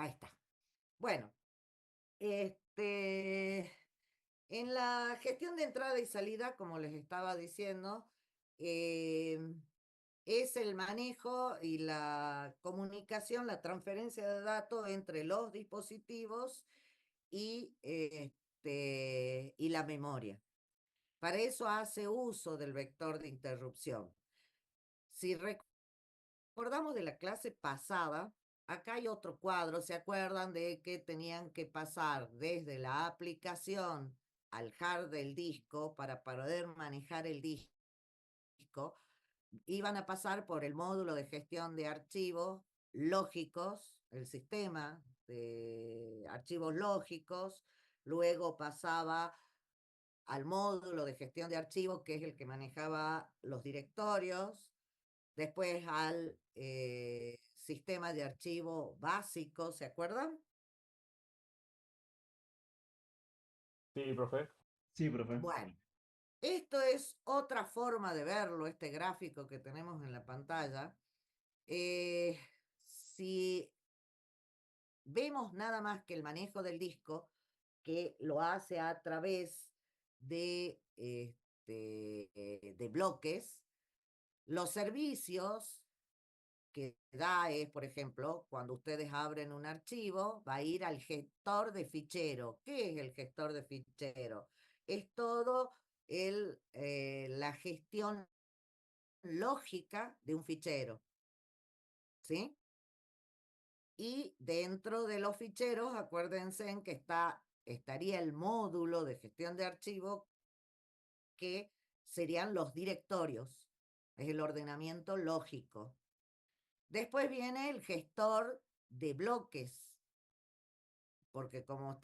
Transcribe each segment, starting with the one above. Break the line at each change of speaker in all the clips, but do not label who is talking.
Ahí está. Bueno, este, en la gestión de entrada y salida, como les estaba diciendo, eh, es el manejo y la comunicación, la transferencia de datos entre los dispositivos y la memoria. Para eso hace uso del vector de interrupción. Si recordamos de la clase pasada, acá hay otro cuadro, ¿se acuerdan de que tenían que pasar desde la aplicación al hard del disco para poder manejar el disco? Iban a pasar por el módulo de gestión de archivos lógicos, el sistema de archivos lógicos, luego pasaba al módulo de gestión de archivos, que es el que manejaba los directorios, después al sistema de archivo básico, ¿se acuerdan?
Sí, profe.
Sí, profe.
Bueno, esto es otra forma de verlo, este gráfico que tenemos en la pantalla. Si vemos nada más que el manejo del disco, que lo hace a través de bloques, los servicios que da es, por ejemplo, cuando ustedes abren un archivo, va a ir al gestor de fichero. ¿Qué es el gestor de fichero? Es todo la gestión lógica de un fichero, ¿sí? Y dentro de los ficheros, acuérdense en que estaría el módulo de gestión de archivo, que serían los directorios, es el ordenamiento lógico. Después viene el gestor de bloques, porque cuando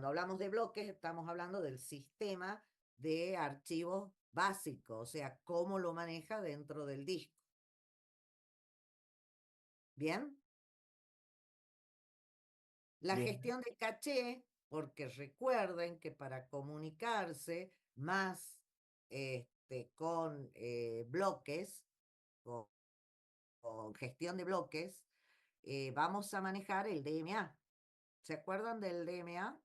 hablamos de bloques estamos hablando del sistema de archivos básico, o sea, cómo lo maneja dentro del disco. ¿Bien? La
Bien.
gestión de caché, porque recuerden que para comunicarse más con bloques, con, con gestión de bloques, vamos a manejar el DMA. ¿Se acuerdan del DMA?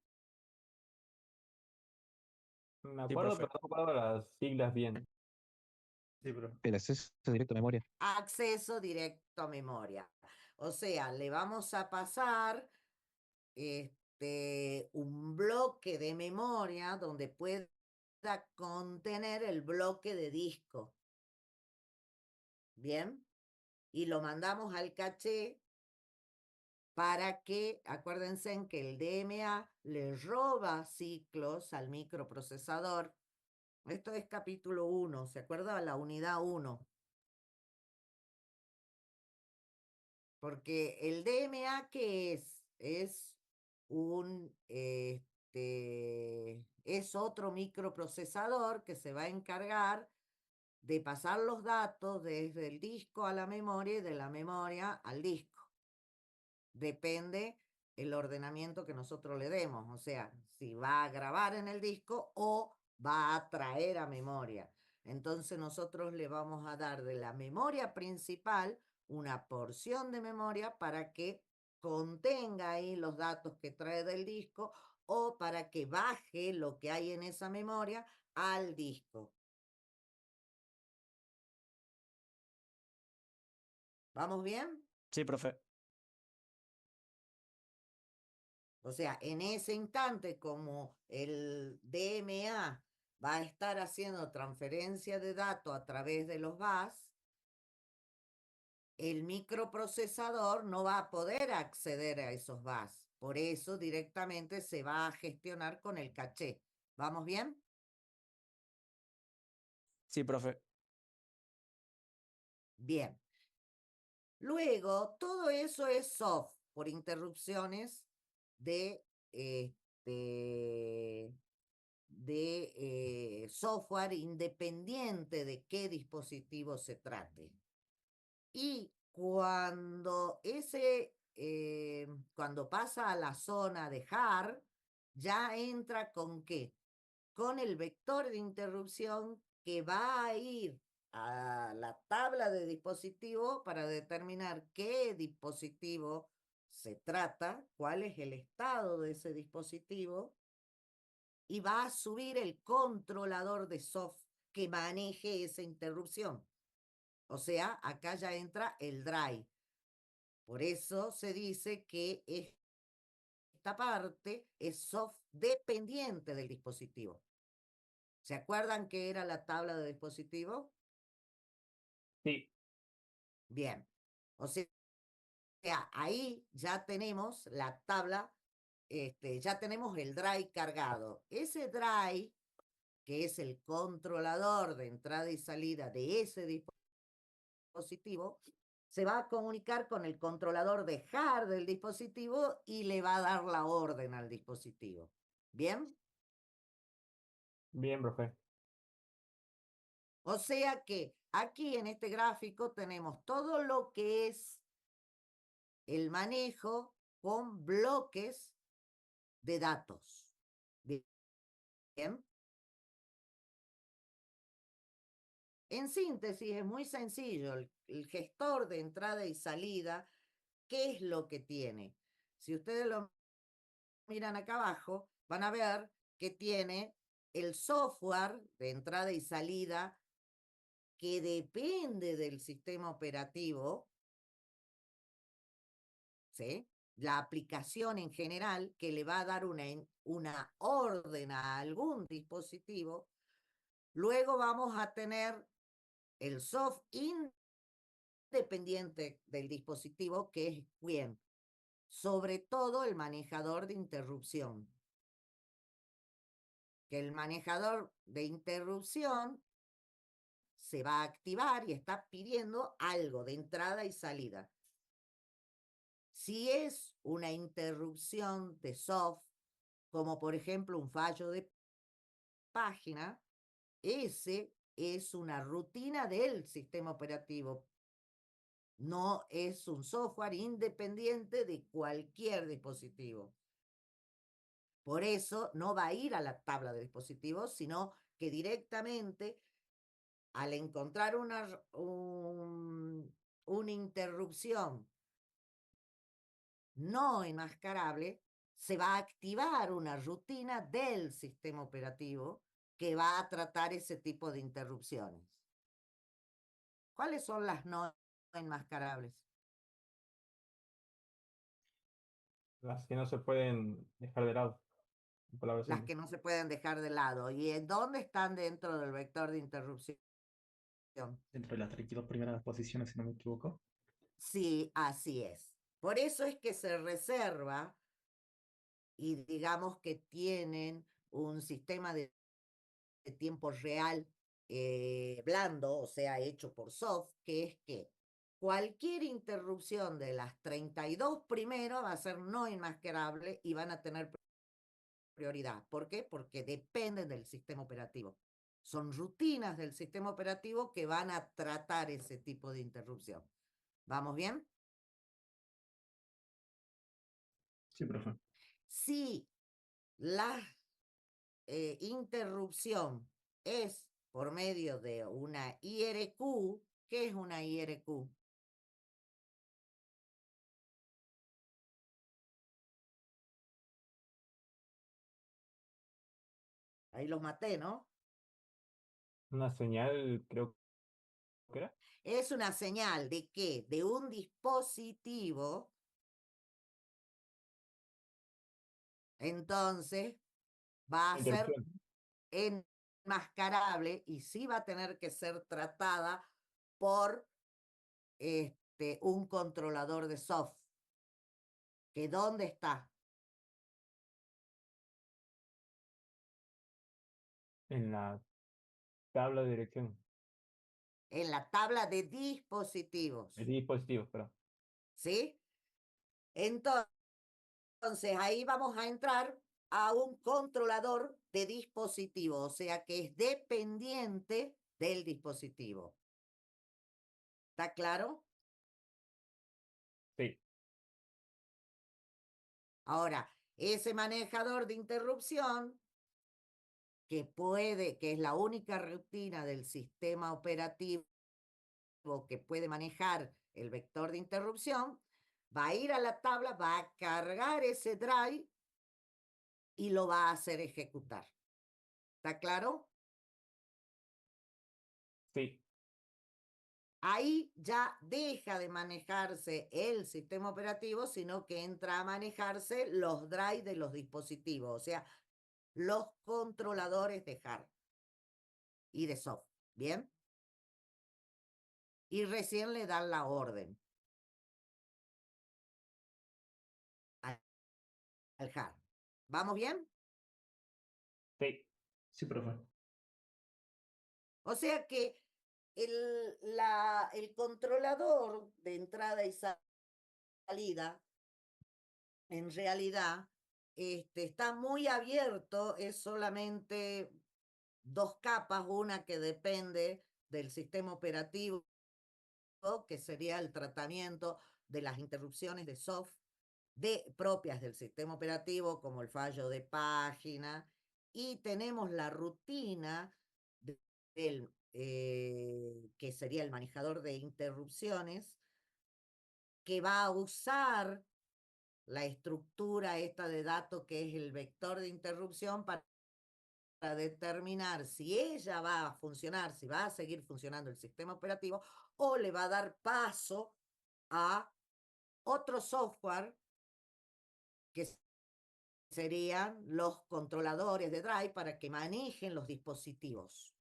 Me
Sí,
acuerdo,
profe.
pero no me acuerdo las siglas bien.
Sí, profe.
El acceso directo a memoria.
Acceso directo a memoria. O sea, le vamos a pasar un bloque de memoria donde pueda contener el bloque de disco. ¿Bien? Y lo mandamos al caché para que, acuérdense en que el DMA le roba ciclos al microprocesador. Esto es capítulo 1, ¿se acuerda? La unidad 1. Porque el DMA, ¿qué es? Es otro microprocesador que se va a encargar de pasar los datos desde el disco a la memoria y de la memoria al disco. Depende el ordenamiento que nosotros le demos, o sea, si va a grabar en el disco o va a traer a memoria. Entonces nosotros le vamos a dar de la memoria principal una porción de memoria para que contenga ahí los datos que trae del disco o para que baje lo que hay en esa memoria al disco. ¿Vamos bien?
Sí, profe.
O sea, en ese instante, como el DMA va a estar haciendo transferencia de datos a través de los VAS, el microprocesador no va a poder acceder a esos VAS. Por eso directamente se va a gestionar con el caché. ¿Vamos bien?
Sí, profe.
Bien. Luego, todo eso es soft por interrupciones de, este, software independiente de qué dispositivo se trate. Y cuando pasa a la zona de hard, ya entra con qué? Con el vector de interrupción que va a ir a la tabla de dispositivo para determinar qué dispositivo se trata, cuál es el estado de ese dispositivo, y va a subir el controlador de software que maneje esa interrupción. O sea, acá ya entra el drive. Por eso se dice que esta parte es soft dependiente del dispositivo. ¿Se acuerdan qué era la tabla de dispositivo?
Sí,
Bien. O sea, ahí ya tenemos la tabla, ya tenemos el drive cargado. Ese drive, que es el controlador de entrada y salida de ese dispositivo, se va a comunicar con el controlador de hard del dispositivo y le va a dar la orden al dispositivo. ¿Bien?
bien, profe.
O sea que aquí en este gráfico tenemos todo lo que es el manejo con bloques de datos. Bien. En síntesis, es muy sencillo. El gestor de entrada y salida, ¿qué es lo que tiene? Si ustedes lo miran acá abajo, van a ver que tiene el software de entrada y salida que depende del sistema operativo, ¿sí? La aplicación en general que le va a dar una orden a algún dispositivo. Luego vamos a tener el software independiente del dispositivo, que es bien, sobre todo el manejador de interrupción. Que el manejador de interrupción se va a activar y está pidiendo algo de entrada y salida. Si es una interrupción de soft, como por ejemplo un fallo de página, ese es una rutina del sistema operativo. No es un software independiente de cualquier dispositivo. Por eso no va a ir a la tabla de dispositivos, sino que directamente al encontrar una interrupción no enmascarable, se va a activar una rutina del sistema operativo que va a tratar ese tipo de interrupciones. ¿Cuáles son las no enmascarables?
Las que no se pueden dejar de lado. En palabras
Las
simples.
que no se pueden dejar de lado. ¿Y en dónde están dentro del vector de interrupción?
Dentro de las 32 primeras posiciones, si no me equivoco.
Sí, así es. Por eso es que se reserva y digamos que tienen un sistema de tiempo real blando, o sea, hecho por soft, que es que cualquier interrupción de las 32 primero va a ser no enmascarable y van a tener prioridad. ¿Por qué? Porque dependen del sistema operativo. Son rutinas del sistema operativo que van a tratar ese tipo de interrupción. ¿Vamos bien?
Sí, profe.
Si la interrupción es por medio de una IRQ, ¿qué es una IRQ? Ahí los maté, ¿no?
Una señal, creo que era.
Es una señal de que de un dispositivo, entonces va a ser
Interrupción.
enmascarable y sí va a tener que ser tratada por un controlador de soft. ¿Que dónde está?
En la tabla de dirección.
En la tabla de
El
dispositivos.
dispositivo, perdón.
¿Sí? Entonces, ahí vamos a entrar a un controlador de dispositivo, o sea que es dependiente del dispositivo. ¿Está claro?
Sí.
Ahora, ese manejador de interrupción que es la única rutina del sistema operativo que puede manejar el vector de interrupción, va a ir a la tabla, va a cargar ese drive y lo va a hacer ejecutar. ¿Está claro?
Sí.
Ahí ya deja de manejarse el sistema operativo, sino que entra a manejarse los drives de los dispositivos, o sea, los controladores de hardware y de software. ¿Bien? Y recién le dan la orden al hardware. ¿Vamos bien?
Sí.
Sí, profe.
O sea que el controlador de entrada y salida, en realidad, está muy abierto, es solamente dos capas, una que depende del sistema operativo, que sería el tratamiento de las interrupciones de software propias del sistema operativo, como el fallo de página, y tenemos la rutina del, que sería el manejador de interrupciones, que va a usar la estructura esta de datos que es el vector de interrupción para determinar si ella va a funcionar, si va a seguir funcionando el sistema operativo o le va a dar paso a otro software que serían los controladores de drive para que manejen los dispositivos.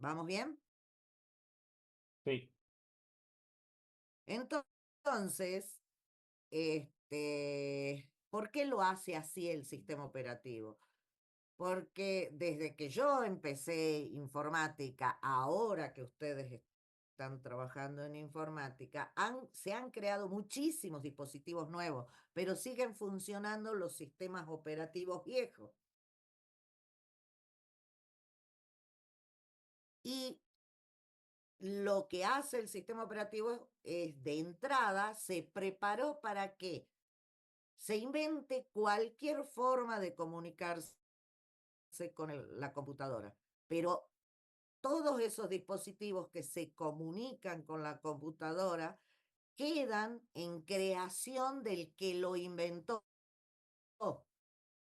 ¿Vamos bien?
Sí.
Entonces, ¿por qué lo hace así el sistema operativo? Porque desde que yo empecé informática, ahora que ustedes están trabajando en informática, se han creado muchísimos dispositivos nuevos, pero siguen funcionando los sistemas operativos viejos. Y lo que hace el sistema operativo es, de entrada, se preparó para que se invente cualquier forma de comunicarse con la computadora, pero todos esos dispositivos que se comunican con la computadora quedan en creación del que lo inventó. O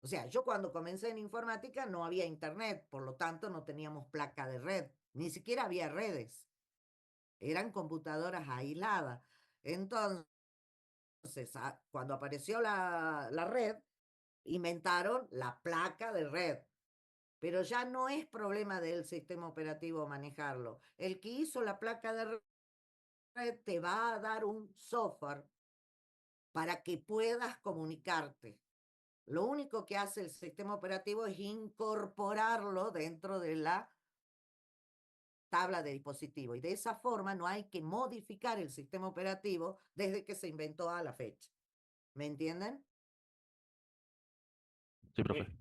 sea, yo cuando comencé en informática no había internet, por lo tanto no teníamos placa de red, ni siquiera había redes, eran computadoras aisladas. Entonces, cuando apareció la red, inventaron la placa de red. Pero ya no es problema del sistema operativo manejarlo. El que hizo la placa de red te va a dar un software para que puedas comunicarte. Lo único que hace el sistema operativo es incorporarlo dentro de la tabla de dispositivo. Y de esa forma no hay que modificar el sistema operativo desde que se inventó a la fecha. ¿Me entienden?
Sí, profe.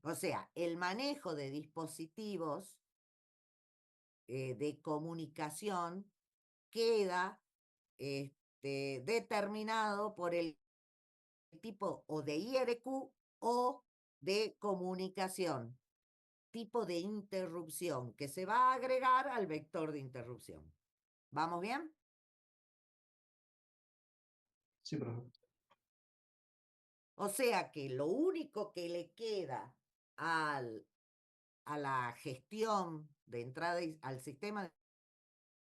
O sea, el manejo de dispositivos de comunicación queda determinado por el tipo o de IRQ o de comunicación, tipo de interrupción que se va a agregar al vector de interrupción. ¿Vamos bien?
Sí, profe.
O sea que lo único que le queda a la gestión de entrada al sistema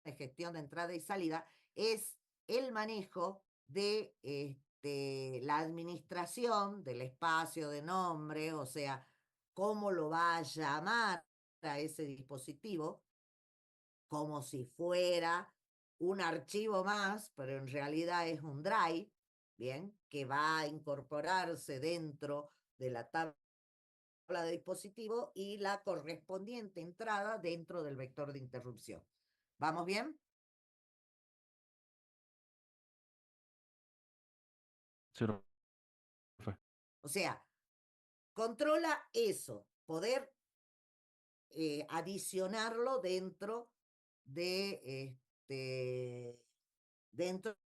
de gestión de entrada y salida es el manejo de la administración del espacio de nombre, o sea, cómo lo va a llamar a ese dispositivo, como si fuera un archivo más, pero en realidad es un drive, ¿bien? Que va a incorporarse dentro de la tabla de dispositivo y la correspondiente entrada dentro del vector de interrupción. ¿Vamos bien?
Sí, profe.
O sea, controla eso, poder adicionarlo dentro de dentro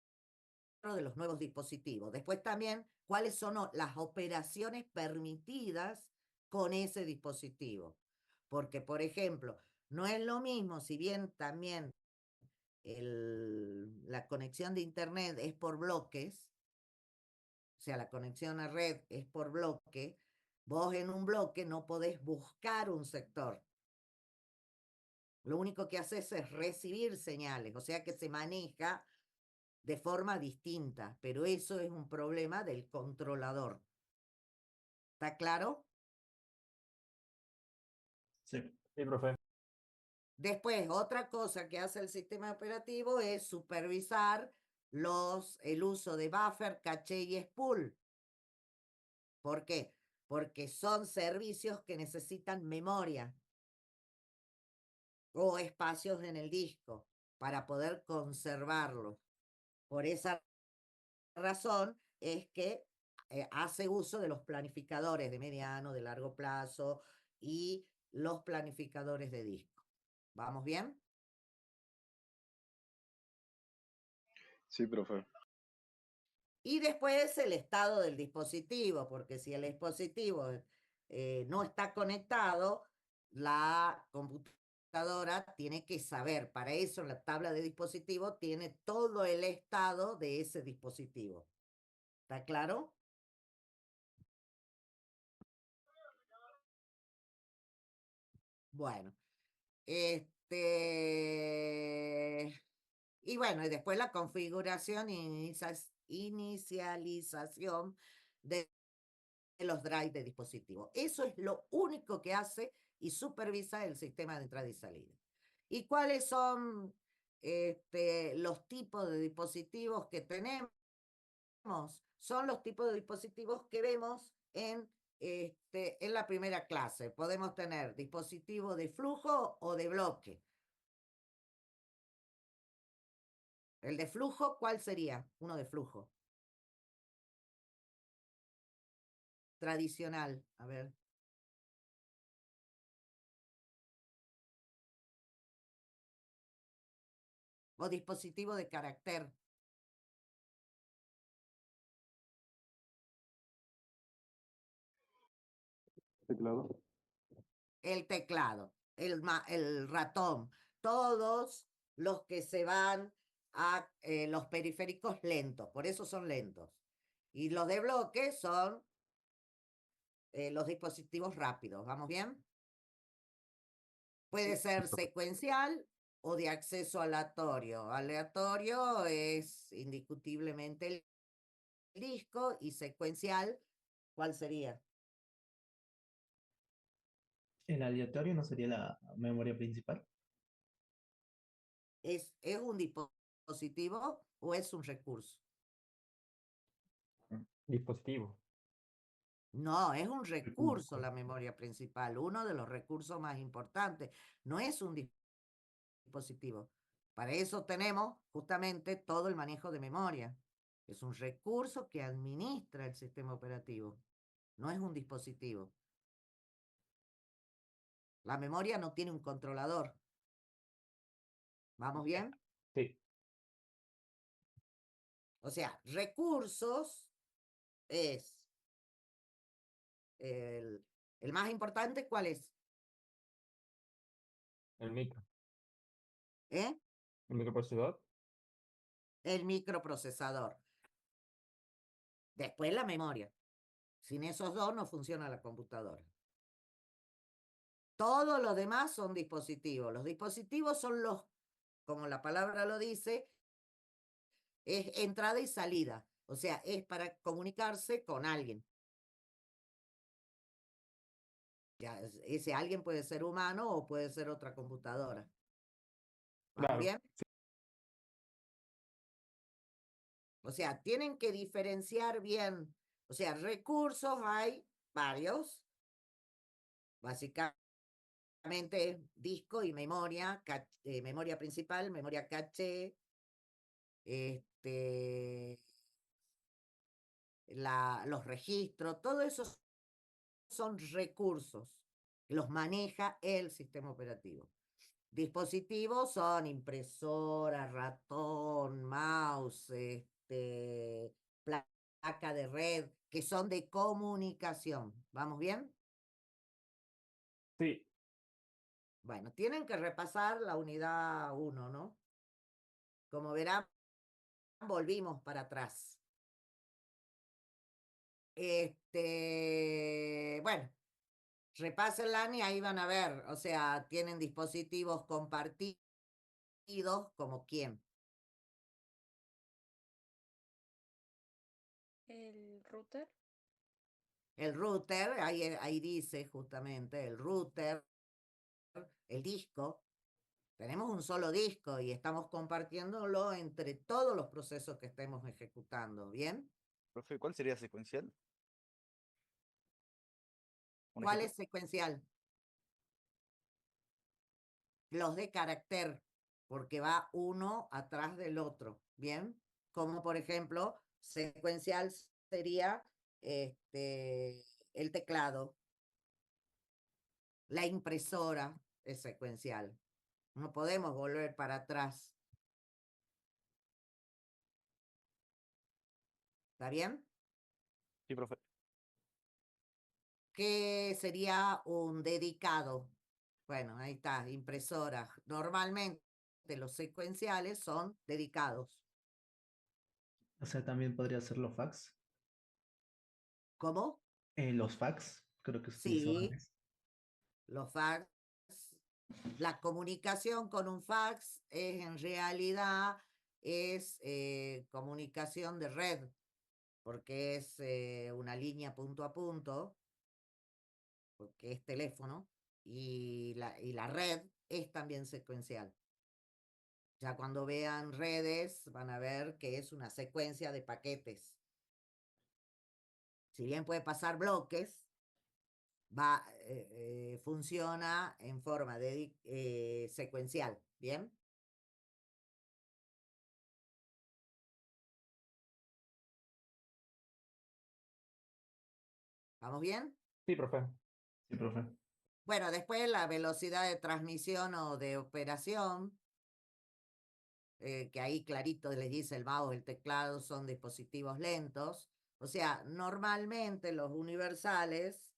de los nuevos dispositivos. Después también, cuáles son las operaciones permitidas con ese dispositivo. Porque, por ejemplo, no es lo mismo, si bien también la conexión de Internet es por bloques, o sea, la conexión a red es por bloque, vos en un bloque no podés buscar un sector. Lo único que haces es recibir señales, o sea que se maneja de forma distinta, pero eso es un problema del controlador. ¿Está claro?
Sí.
Sí, profe.
Después, otra cosa que hace el sistema operativo es supervisar el uso de buffer, caché y spool. ¿Por qué? Porque son servicios que necesitan memoria o espacios en el disco para poder conservarlos. Por esa razón es que hace uso de los planificadores de mediano, de largo plazo y los planificadores de disco. ¿Vamos bien?
Sí, profe.
Y después el estado del dispositivo, porque si el dispositivo no está conectado, la computadora tiene que saber. Para eso, en la tabla de dispositivo tiene todo el estado de ese dispositivo. ¿Está claro? Bueno, y bueno, y después la configuración e inicialización de los drives de dispositivo. Eso es lo único que hace y supervisa el sistema de entrada y salida. ¿Y cuáles son los tipos de dispositivos que tenemos? Son los tipos de dispositivos que vemos en la primera clase. Podemos tener dispositivos de flujo o de bloque. El de flujo, ¿cuál sería? Uno de flujo. Tradicional, a ver. O dispositivo de carácter.
Teclado.
El teclado, el ratón, todos los que se van a los periféricos lentos, por eso son lentos. Y los de bloque son los dispositivos rápidos, ¿vamos bien? Puede ser secuencial o de acceso aleatorio. Aleatorio es indiscutiblemente el disco y secuencial, ¿cuál sería?
¿El aleatorio no sería la memoria principal?
¿Es un dispositivo o es un recurso?
Dispositivo.
No, es un recurso la memoria principal, uno de los recursos más importantes. No es un dispositivo. Para eso tenemos justamente todo el manejo de memoria. Es un recurso que administra el sistema operativo. No es un dispositivo. La memoria no tiene un controlador. ¿Vamos bien?
Sí.
O sea, recursos es el más importante, ¿cuál es?
El micro.
¿Eh?
El microprocesador.
El microprocesador. Después la memoria. Sin esos dos no funciona la computadora. Todos los demás son dispositivos. Los dispositivos son como la palabra lo dice, es entrada y salida. O sea, es para comunicarse con alguien. Ya, ese alguien puede ser humano o puede ser otra computadora. ¿Vamos
Claro.
bien? O sea, tienen que diferenciar bien. O sea, recursos hay varios. Básicamente disco y memoria, memoria principal, memoria caché, los registros, todo eso son recursos, los maneja el sistema operativo. Dispositivos son impresora, ratón, mouse, placa de red, que son de comunicación. ¿Vamos bien?
Sí,
Bueno, tienen que repasar la unidad 1, ¿no? Como verán, volvimos para atrás. Bueno, repásenla y ahí van a ver, o sea, tienen dispositivos compartidos como quién.
El router.
El router, ahí dice justamente, el router, el disco. Tenemos un solo disco y estamos compartiéndolo entre todos los procesos que estemos ejecutando, ¿bien?
Profe, ¿cuál sería secuencial? ¿Un
¿Cuál
ejemplo?
es secuencial? Los de carácter, porque va uno atrás del otro, ¿bien? Como por ejemplo, secuencial sería el teclado, la impresora es secuencial. No podemos volver para atrás. ¿Está bien?
Sí, profe.
¿Qué sería un dedicado? Bueno, ahí está, impresora. Normalmente los secuenciales son dedicados.
O sea, también podría ser los fax.
¿Cómo?
Los fax, creo que se utilizó
Sí,
antes.
los fax. La comunicación con un fax es en realidad comunicación de red, porque es una línea punto a punto, porque es teléfono, y la red es también secuencial. Ya cuando vean redes van a ver que es una secuencia de paquetes. Si bien puede pasar bloques, funciona en forma de secuencial, ¿bien? ¿Vamos bien?
sí, profe.
Sí, profe.
Bueno, después la velocidad de transmisión o de operación, que ahí clarito les dice el mouse, el teclado, son dispositivos lentos. O sea, normalmente los universales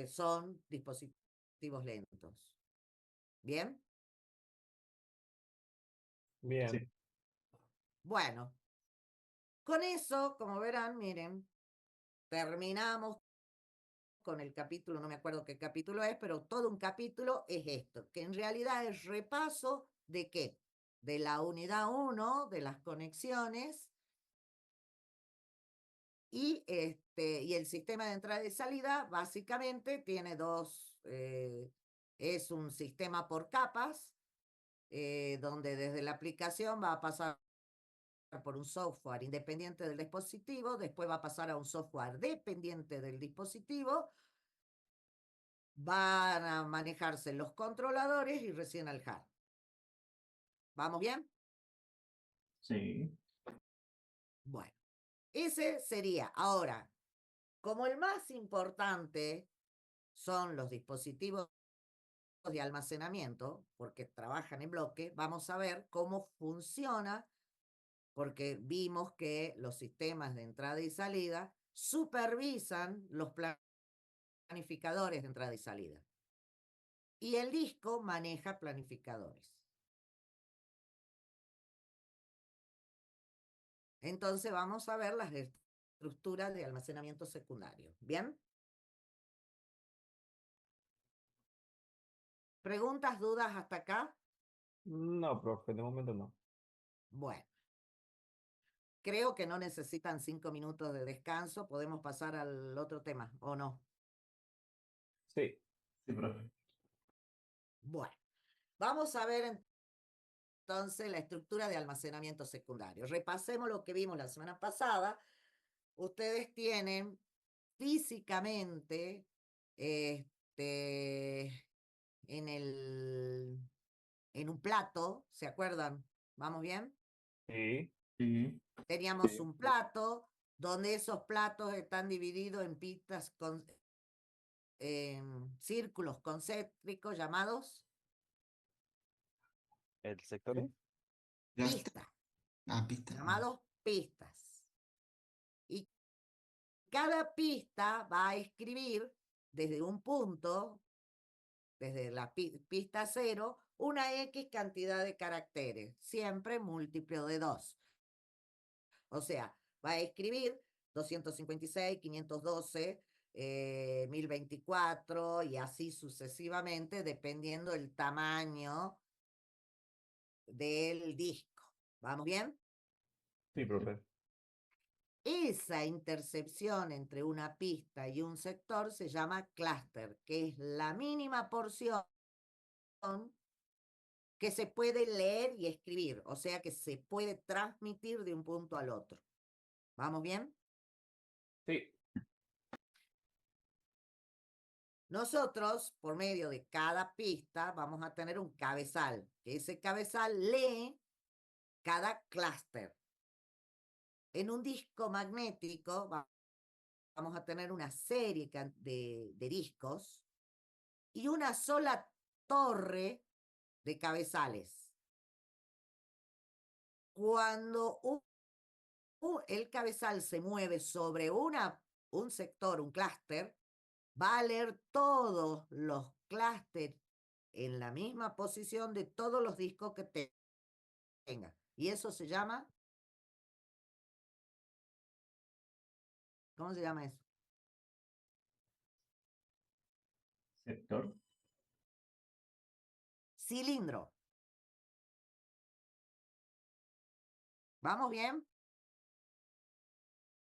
son dispositivos lentos. ¿Bien?
Bien.
Sí.
Bueno, con eso, como verán, miren, terminamos con el capítulo, no me acuerdo qué capítulo es, pero todo un capítulo es esto, que en realidad es repaso de qué? De la unidad 1, de las conexiones, y el sistema de entrada y salida básicamente tiene es un sistema por capas, donde desde la aplicación va a pasar por un software independiente del dispositivo, después va a pasar a un software dependiente del dispositivo, van a manejarse los controladores y recién al hardware. ¿Vamos bien?
Sí.
Bueno, ese sería. Ahora, como el más importante son los dispositivos de almacenamiento, porque trabajan en bloque, vamos a ver cómo funciona, porque vimos que los sistemas de entrada y salida supervisan los planificadores de entrada y salida. Y el disco maneja planificadores. Entonces vamos a ver las estructuras de almacenamiento secundario. ¿Bien? ¿Preguntas, dudas hasta acá?
No, profe, de momento no.
Bueno, creo que no necesitan 5 minutos de descanso. Podemos pasar al otro tema, ¿o no?
Sí,
Sí, profe.
Bueno, vamos a ver entonces la estructura de almacenamiento secundario. Repasemos lo que vimos la semana pasada. Ustedes tienen físicamente en un plato, ¿se acuerdan? ¿Vamos bien?
sí,
Sí.
Teníamos
Sí,
un plato donde esos platos están divididos en pistas círculos concéntricos llamados
¿El sector E?
pistas,
Pista.
llamados pistas. Y cada pista va a escribir desde un punto, desde la pista 0, una X cantidad de caracteres, siempre múltiplo de 2. O sea, va a escribir 256, 512, 1024 y así sucesivamente, dependiendo del tamaño del disco. ¿Vamos bien?
Sí, profe.
Esa intercepción entre una pista y un sector se llama clúster, que es la mínima porción que se puede leer y escribir, o sea que se puede transmitir de un punto al otro. ¿Vamos bien?
Sí.
Nosotros, por medio de cada pista, vamos a tener un cabezal, que ese cabezal lee cada clúster. En un disco magnético vamos a tener una serie de discos y una sola torre de cabezales. Cuando el cabezal se mueve sobre un sector, un clúster, va a leer todos los clústeres en la misma posición de todos los discos que tenga. Y eso se llama... ¿Cómo se llama eso?
Sector.
Cilindro. ¿Vamos bien?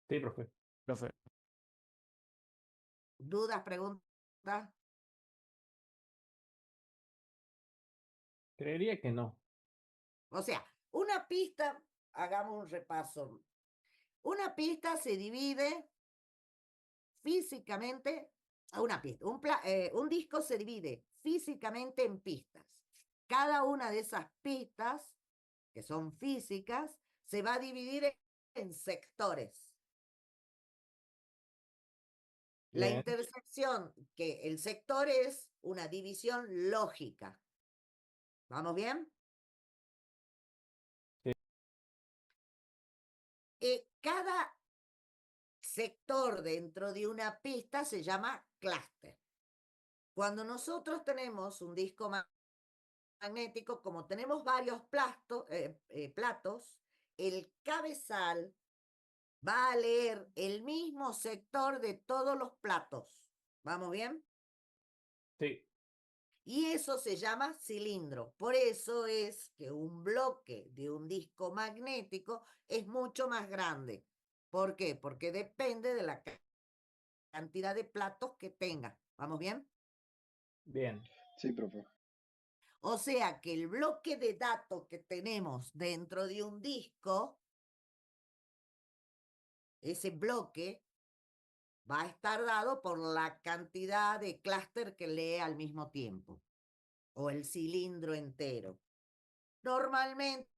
Sí, profe.
Profe.
¿Dudas, preguntas?
Creería que no.
O sea, una pista, hagamos un repaso. Una pista se divide físicamente, una pista, un disco se divide físicamente en pistas. Cada una de esas pistas, que son físicas, se va a dividir en sectores. La
Bien.
intersección, que el sector es una división lógica. ¿Vamos bien?
Sí.
Cada sector dentro de una pista se llama clúster. Cuando nosotros tenemos un disco magnético, como tenemos varios platos, el cabezal va a leer el mismo sector de todos los platos. ¿Vamos bien?
Sí.
Y eso se llama cilindro. Por eso es que un bloque de un disco magnético es mucho más grande. ¿Por qué? Porque depende de la cantidad de platos que tenga. ¿Vamos bien?
Bien.
Sí, profe.
O sea que el bloque de datos que tenemos dentro de un disco, ese bloque va a estar dado por la cantidad de clúster que lee al mismo tiempo, o el cilindro entero. Normalmente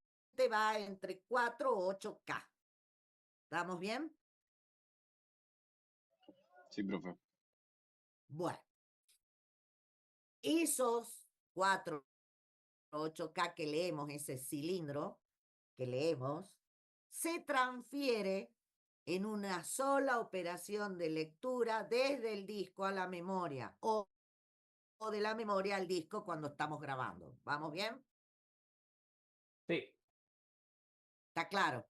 va entre 4 o 8K. ¿Estamos bien?
Sí, profe.
Bueno, esos 4 o 8K que leemos, ese cilindro que leemos, se transfiere en una sola operación de lectura desde el disco a la memoria o de la memoria al disco cuando estamos grabando. ¿Vamos bien?
Sí.
¿Está claro?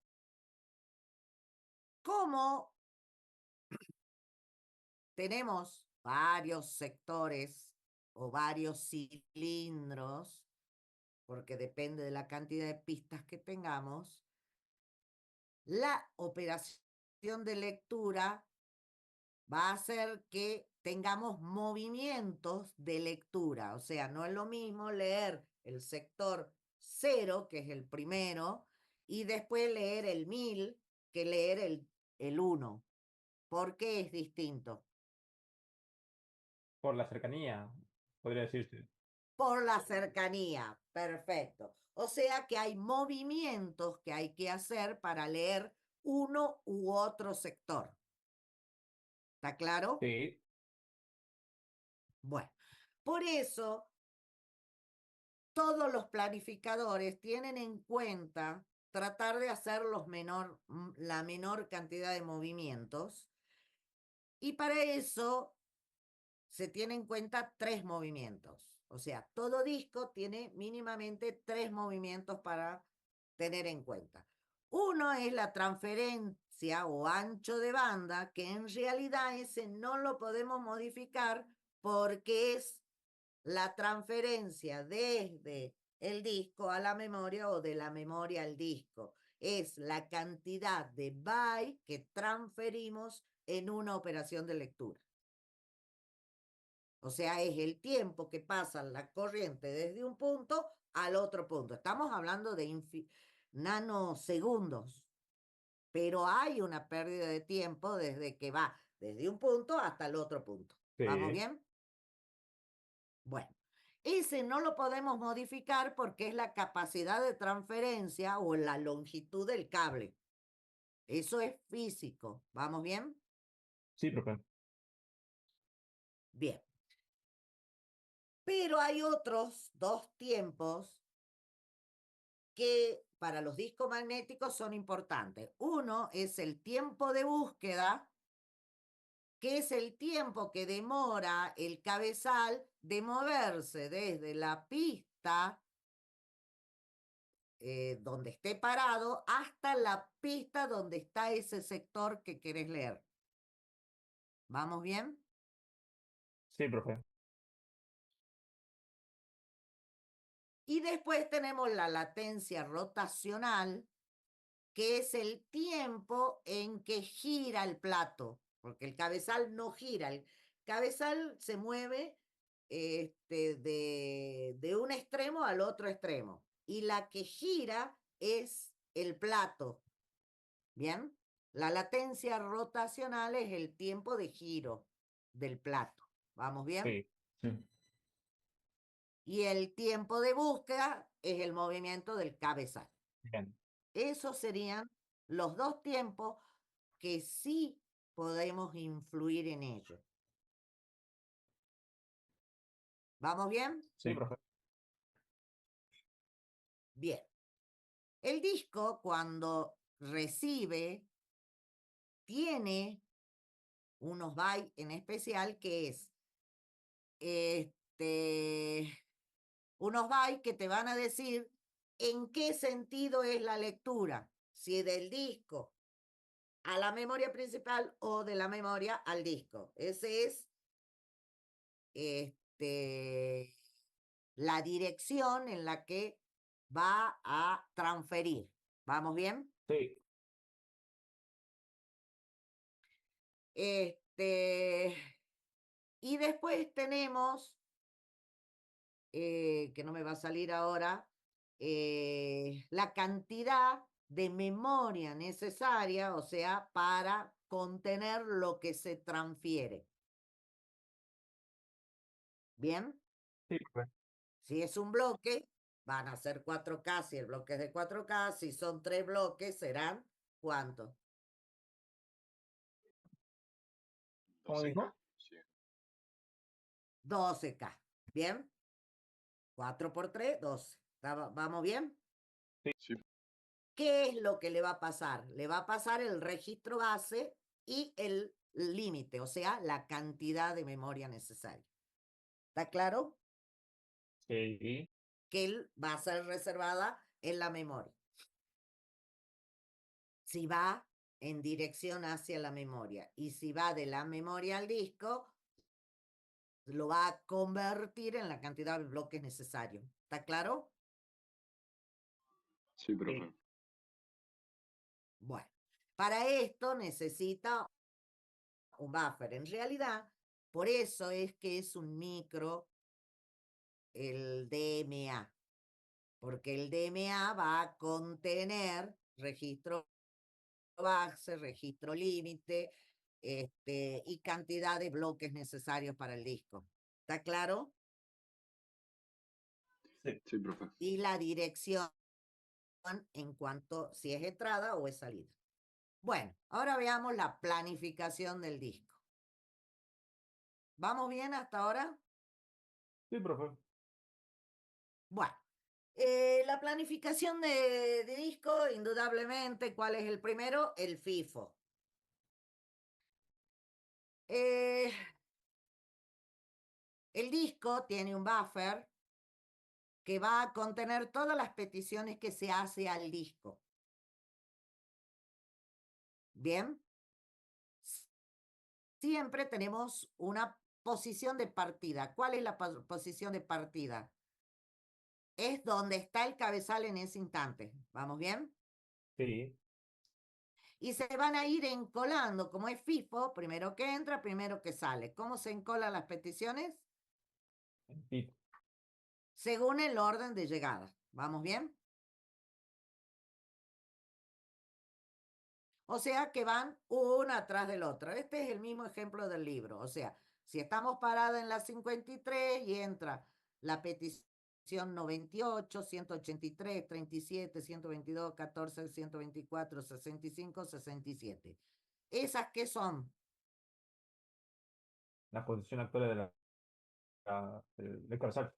¿Cómo tenemos varios sectores o varios cilindros, porque depende de la cantidad de pistas que tengamos, la operación de lectura va a hacer que tengamos movimientos de lectura. O sea, no es lo mismo leer el sector 0, que es el primero, y después leer el 1000, que leer el 1. ¿Por qué es distinto?
Por la cercanía, podría decirse.
Por la cercanía. Perfecto. O sea que hay movimientos que hay que hacer para leer uno u otro sector. ¿Está claro?
Sí.
Bueno, por eso todos los planificadores tienen en cuenta tratar de hacer la menor cantidad de movimientos, y para eso se tiene en cuenta 3 movimientos. O sea, todo disco tiene mínimamente 3 movimientos para tener en cuenta. Uno es la transferencia o ancho de banda, que en realidad ese no lo podemos modificar porque es la transferencia desde el disco a la memoria o de la memoria al disco. Es la cantidad de bytes que transferimos en una operación de lectura. O sea, es el tiempo que pasa la corriente desde un punto al otro punto. Estamos hablando de nanosegundos, pero hay una pérdida de tiempo desde que va desde un punto hasta el otro punto. ¿Vamos
Sí.
bien? Bueno, ese no lo podemos modificar porque es la capacidad de transferencia o la longitud del cable. Eso es físico. ¿Vamos bien?
Sí, profe.
Bien. Pero hay otros 2 tiempos que para los discos magnéticos son importantes. Uno es el tiempo de búsqueda, que es el tiempo que demora el cabezal de moverse desde la pista donde esté parado hasta la pista donde está ese sector que querés leer. ¿Vamos bien?
Sí, profe.
Y después tenemos la latencia rotacional, que es el tiempo en que gira el plato, porque el cabezal no gira, el cabezal se mueve de un extremo al otro extremo, y la que gira es el plato, ¿bien? La latencia rotacional es el tiempo de giro del plato, ¿vamos bien?
Sí.
Sí.
Y el tiempo de búsqueda es el movimiento del cabezal.
Bien.
Esos serían los 2 tiempos que sí podemos influir en ello. ¿Vamos bien?
Sí, profe.
Bien. El disco, cuando recibe, tiene unos bytes en especial que es unos bytes que te van a decir en qué sentido es la lectura, si del disco a la memoria principal o de la memoria al disco. Ese es la dirección en la que va a transferir. ¿Vamos bien?
Sí.
Y después tenemos, que no me va a salir ahora, la cantidad de memoria necesaria, o sea, para contener lo que se transfiere. ¿Bien?
Sí, profe.
Si es un bloque, van a ser 4K, si el bloque es de 4K, si son 3 bloques, serán ¿cuánto?
¿Cómo
12K.
dijo?
Sí.
12K. ¿Bien? 4 por 3, 12. ¿Vamos bien?
Sí.
¿Qué es lo que le va a pasar? Le va a pasar el registro base y el límite, o sea, la cantidad de memoria necesaria. ¿Está claro?
Sí.
Que él va a ser reservada en la memoria. Si va en dirección hacia la memoria y si va de la memoria al disco, lo va a convertir en la cantidad de bloques necesarios. ¿Está claro?
Sí, profe.
Bueno, para esto necesita un buffer. En realidad, por eso es que es un micro el DMA, porque el DMA va a contener registro base, registro límite, y cantidad de bloques necesarios para el disco. ¿Está claro?
Sí, profe.
Y la dirección en cuanto si es entrada o es salida. Bueno, ahora veamos la planificación del disco. ¿Vamos bien hasta ahora?
Sí, profe.
Bueno, la planificación de disco, indudablemente, ¿cuál es el primero? El FIFO. El disco tiene un buffer que va a contener todas las peticiones que se hace al disco. Bien. Siempre tenemos una posición de partida. ¿Cuál es la posición de partida? Es donde está el cabezal en ese instante. ¿Vamos bien?
Sí.
Y se van a ir encolando, como es FIFO, primero que entra, primero que sale. ¿Cómo se encolan las peticiones?
Sí.
Según el orden de llegada. ¿Vamos bien? O sea que van una atrás del otro. Este es el mismo ejemplo del libro. O sea, si estamos parados en la 53 y entra la petición 98, 183, 37, 122, 14, 124, 65, 67. ¿Esas qué son?
La posición actual de del cabezal.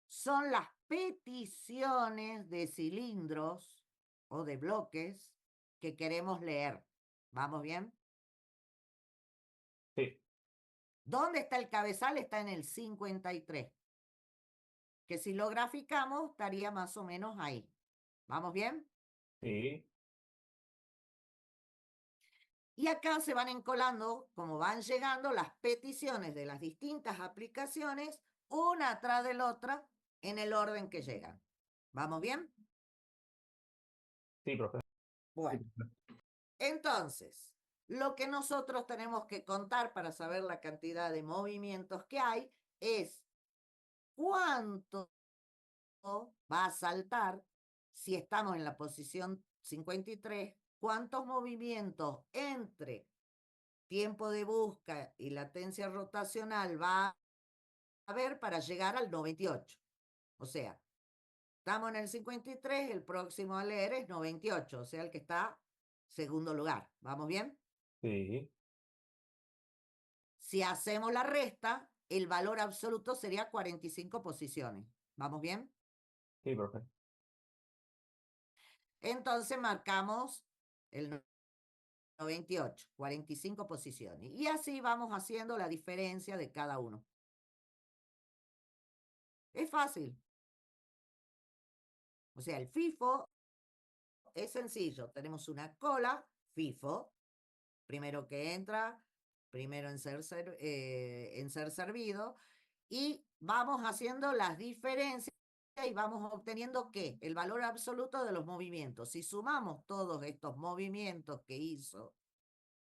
Son las peticiones de cilindros o de bloques que queremos leer. ¿Vamos bien?
Sí.
¿Dónde está el cabezal? Está en el 53. Que si lo graficamos estaría más o menos ahí. ¿Vamos bien?
Sí.
Y acá se van encolando, como van llegando, las peticiones de las distintas aplicaciones, una atrás de la otra, en el orden que llegan. ¿Vamos bien?
Sí, profe.
Bueno, entonces, lo que nosotros tenemos que contar para saber la cantidad de movimientos que hay es cuánto va a saltar si estamos en la posición 53, cuántos movimientos entre tiempo de búsqueda y latencia rotacional va a haber para llegar al 98. O sea, estamos en el 53, el próximo a leer es 98, o sea, el que está segundo lugar. ¿Vamos bien?
Sí.
Si hacemos la resta, el valor absoluto sería 45 posiciones. ¿Vamos bien?
Sí, profe.
Entonces marcamos el 98, 45 posiciones. Y así vamos haciendo la diferencia de cada uno. Es fácil. O sea, el FIFO es sencillo. Tenemos una cola, FIFO, primero que entra, primero en ser servido, y vamos haciendo las diferencias y vamos obteniendo ¿qué? El valor absoluto de los movimientos. Si sumamos todos estos movimientos que hizo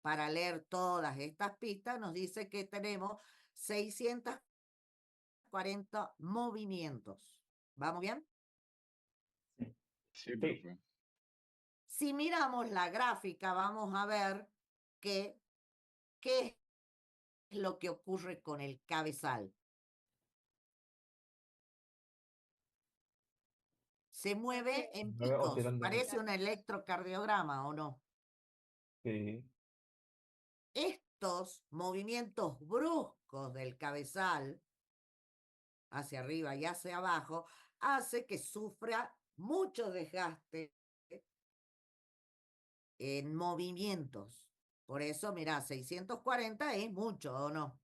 para leer todas estas pistas, nos dice que tenemos 640 movimientos. ¿Vamos bien?
Sí,
Sí.
profe.
Si miramos la gráfica, vamos a ver qué es lo que ocurre con el cabezal. Se mueve en
Me veo
picos.
oscilando.
Parece un electrocardiograma, ¿o no?
Sí.
Estos movimientos bruscos del cabezal, hacia arriba y hacia abajo, hace que sufra mucho desgaste en movimientos. Por eso, mira, 640 es mucho, ¿o no?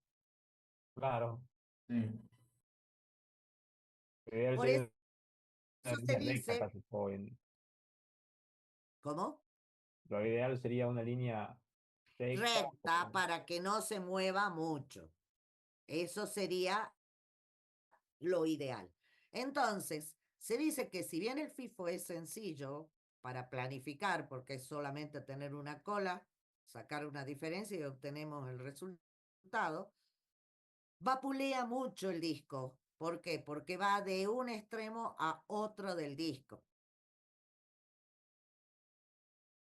Claro.
Sí.
Ideal
Por
sería
eso
una
se
línea recta
dice,
casi, o
¿cómo?
lo ideal sería una línea recta.
Recta para que no se mueva mucho. Eso sería lo ideal. Entonces, se dice que si bien el FIFO es sencillo para planificar, porque es solamente tener una cola, sacar una diferencia y obtenemos el resultado, vapulea mucho el disco. ¿Por qué? Porque va de un extremo a otro del disco.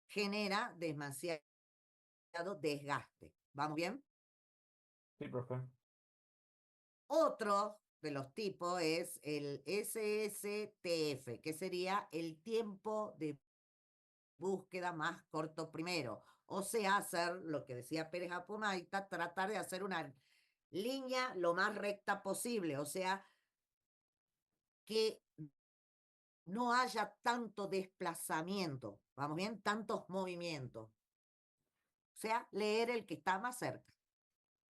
Genera demasiado desgaste. ¿Vamos bien?
Sí, profe.
Otro de los tipos es el SSTF, que sería el tiempo de búsqueda más corto primero. O sea, hacer lo que decía Pérez Apumaita, tratar de hacer una línea lo más recta posible, o sea, que no haya tanto desplazamiento, vamos bien, tantos movimientos. O sea, leer el que está más cerca.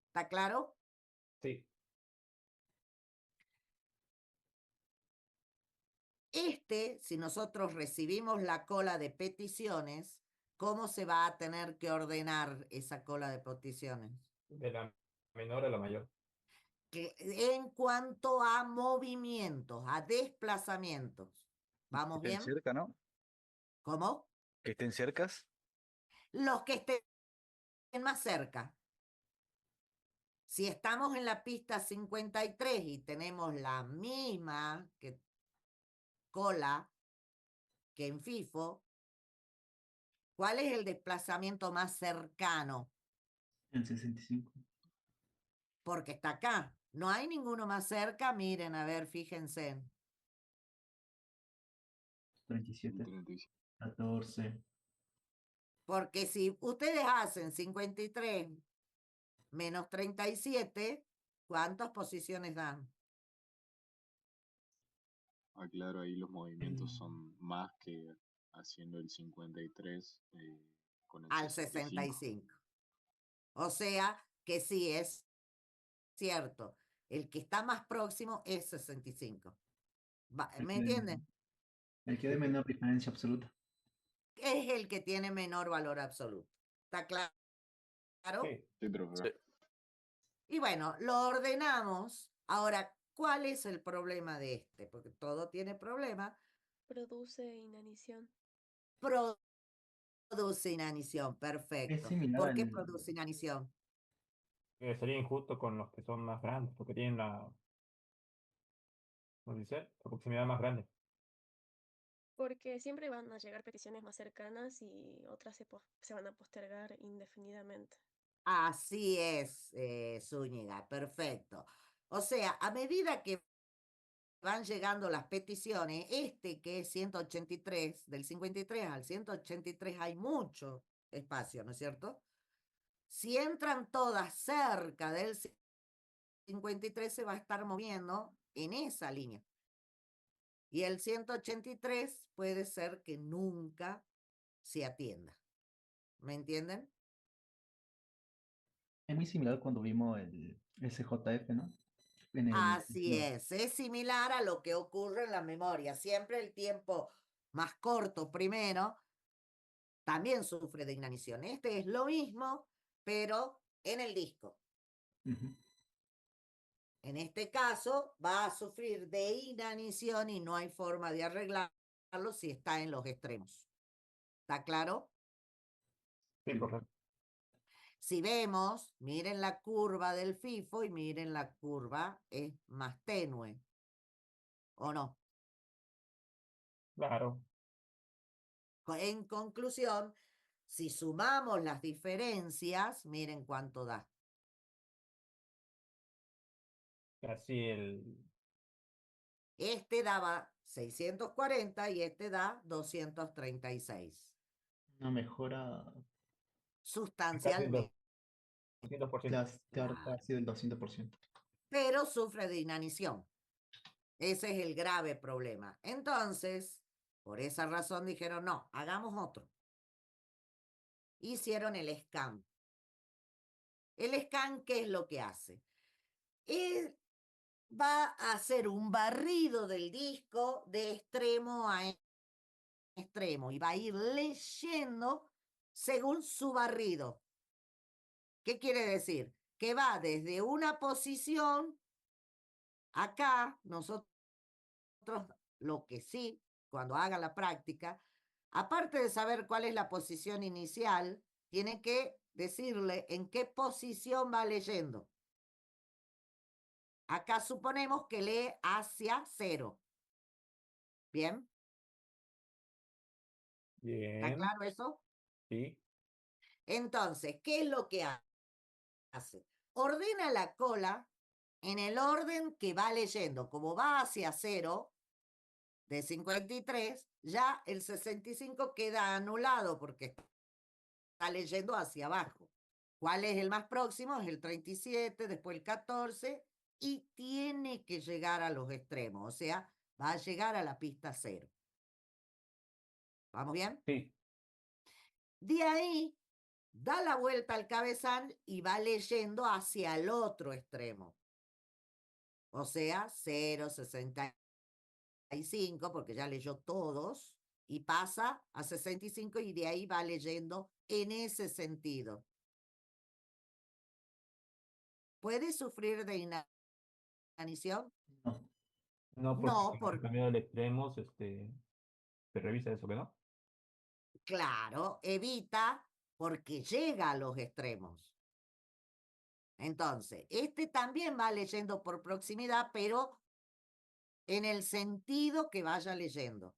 ¿Está claro?
Sí.
Si nosotros recibimos la cola de peticiones, ¿cómo se va a tener que ordenar esa cola de peticiones?
De la menor a la mayor.
Que en cuanto a movimientos, a desplazamientos.
Que
¿Vamos
estén
bien?
cerca, ¿no?
¿Cómo?
Que estén cercas.
Los que estén más cerca. Si estamos en la pista 53 y tenemos la misma cola que en FIFO, ¿cuál es el desplazamiento más cercano?
En 65.
Porque está acá. No hay ninguno más cerca. Miren, a ver, fíjense.
37.
37.
14.
Porque si ustedes hacen 53 menos 37, ¿cuántas posiciones dan?
Ah, claro, ahí los movimientos
Mm.
son más que haciendo el 53 con el
Al
65.
65. O sea que sí es cierto. El que está más próximo es 65. ¿Me entienden?
El que de menor diferencia absoluta.
Es el que tiene menor valor absoluto. ¿Está claro?
Sí.
Sí, profe.
Sí.
Y bueno, lo ordenamos. Ahora, ¿cuál es el problema de este? Porque todo tiene problema.
Produce inanición.
Produce inanición,
Es
perfecto.
similar
¿Por qué
al.
produce inanición?
Sería injusto con los que son más grandes, porque tienen ¿cómo se dice? La proximidad más grande.
Porque siempre van a llegar peticiones más cercanas y otras se van a postergar indefinidamente.
Así es, Zúñiga, perfecto. O sea, a medida que van llegando las peticiones, que es 183, del 53 al 183 hay mucho espacio, ¿no es cierto? Si entran todas cerca del 53 se va a estar moviendo en esa línea. Y el 183 puede ser que nunca se atienda. ¿Me entienden?
Es muy similar cuando vimos el SJF, ¿no? En el
Así es similar a lo que ocurre en la memoria. Siempre el tiempo más corto primero también sufre de inanición. Este es lo mismo, pero en el disco.
Ujú.
En este caso va a sufrir de inanición y no hay forma de arreglarlo si está en los extremos. ¿Está claro?
Sí, profe.
Si vemos, miren la curva del FIFO y miren la curva, es más tenue. ¿O no?
Claro.
En conclusión, si sumamos las diferencias, miren cuánto da.
Así
Este daba 640 y este da 236.
Una mejora
casi el
Sustancialmente.
200%.
casi del 200%.
Pero sufre de inanición. Ese es el grave problema. Entonces, por esa razón dijeron, no, hagamos otro. Hicieron el scan. El scan, ¿qué es lo que hace? Él va a hacer un barrido del disco de extremo a extremo y va a ir leyendo según su barrido. ¿Qué quiere decir? Que va desde una posición, acá nosotros lo que sí, cuando haga la práctica, aparte de saber cuál es la posición inicial, tiene que decirle en qué posición va leyendo. Acá suponemos que lee hacia 0. ¿Bien? ¿Está
Bien.
claro eso?
Sí.
Entonces, ¿qué es lo que hace? Ordena la cola en el orden que va leyendo. Como va hacia 0, de 53, ya el 65 queda anulado porque está leyendo hacia abajo. ¿Cuál es el más próximo? Es el 37, después el 14, y tiene que llegar a los extremos, o sea, va a llegar a la pista 0. ¿Vamos bien?
Sí.
De ahí, da la vuelta al cabezal y va leyendo hacia el otro extremo. O sea, 0, 65, porque ya leyó todos, y pasa a 65 y de ahí va leyendo en ese sentido. ¿Puede sufrir de inanición?
No.
No, porque
No,
como se cambió de extremos, se revisa eso, ¿que no?
claro, evita porque llega a los extremos. Entonces, este también va leyendo por proximidad, pero en el sentido que vaya leyendo.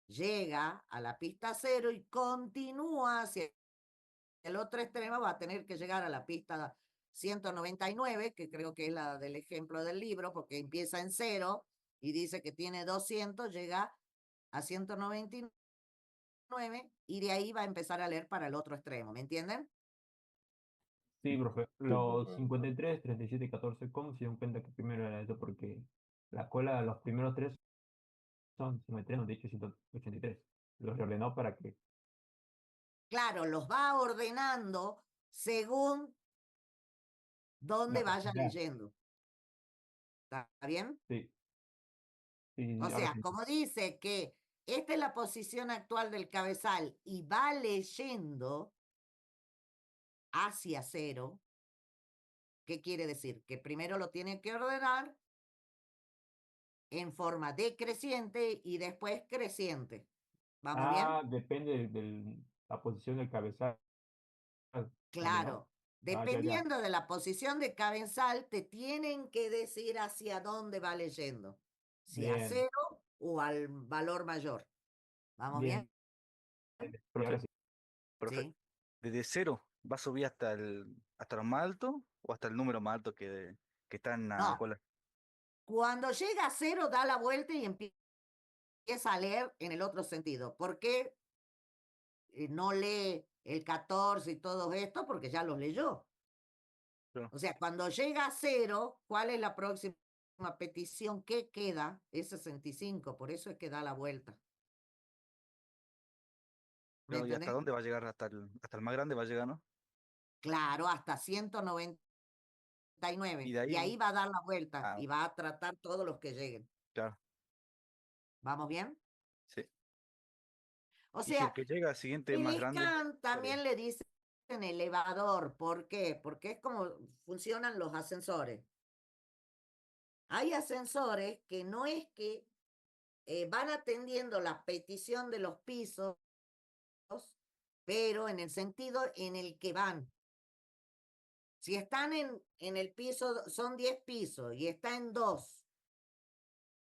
Llega a la pista 0 y continúa hacia el otro extremo, va a tener que llegar a la pista 199, que creo que es la del ejemplo del libro, porque empieza en 0 y dice que tiene 200, llega a 199 y de ahí va a empezar a leer para el otro extremo, ¿me entienden?
Sí, profe.
Sí,
Los
profe.
53, 37 y 14, ¿cómo se dieron cuenta que primero era eso? Porque la cola, los primeros tres son 53, no, de hecho 183. Los reordenó para que...
Claro, los va ordenando según
La
dónde vaya
proximidad.
leyendo. ¿Está bien?
Sí. Sí,
O
sí, ahora
sea,
sí.
como dice que esta es la posición actual del cabezal y va leyendo hacia 0, ¿qué quiere decir? Que primero lo tiene que ordenar en forma decreciente y después creciente. ¿Vamos bien?
Depende de la posición del cabezal también, ¿no?
Claro.
Ya, ya.
Dependiendo de la posición de cabezal, te tienen que decir hacia dónde va leyendo. Si a
Bien,
0 o al valor mayor. ¿Vamos bien?
bien. Y ahora
Profe,
sí.
profe,
Sí.
¿desde 0 va a subir hasta lo más alto o hasta el número más alto que está en la
No.
cola?
Cuando llega a 0, da la vuelta y empieza a leer en el otro sentido. ¿Por qué no lee el 14 y todo esto? Porque ya los leyó.
Claro.
O sea, cuando llega a 0, ¿cuál es la próxima petición que queda? Es 65, por eso es que da la vuelta. ¿Me
Claro, ¿y hasta
entendés?
dónde va a llegar? Hasta el más grande va a llegar, ¿no?
Claro, hasta 199.
Y de
Y ahí
ahí,
va a dar la vuelta
ah,
y va a tratar todos los que lleguen.
claro,
¿Vamos bien?
sí.
O
Y si el
sea,
que llega al siguiente es
el
más grande,
scan
¿qué haría?
también le dicen elevador. ¿Por qué? Porque es como funcionan los ascensores. Hay ascensores que no es que van atendiendo la petición de los pisos, pero en el sentido en el que van. Si están en el piso, son 10 pisos y está en 2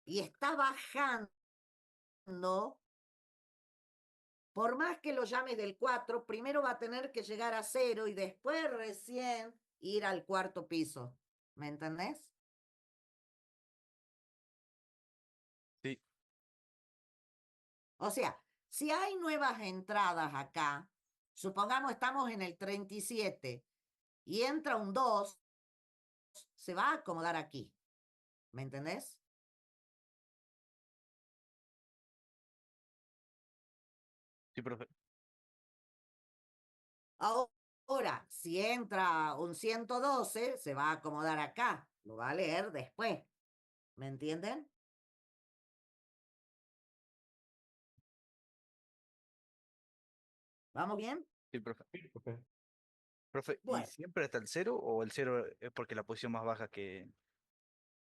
y está bajando, por más que lo llames del 4, primero va a tener que llegar a 0 y después recién ir al cuarto piso. ¿Me entendés?
Sí,
O sea, si hay nuevas entradas acá, supongamos estamos en el 37 y entra un 2, se va a acomodar aquí. ¿Me entendés?
sí, profe.
Ahora, si entra un 112, se va a acomodar acá. Lo va a leer después. ¿Me entienden? ¿Vamos bien?
Sí, profe.
Sí, profe.
Profe, ¿y
Bueno,
siempre hasta el 0 o el 0 es porque la posición más baja
es
que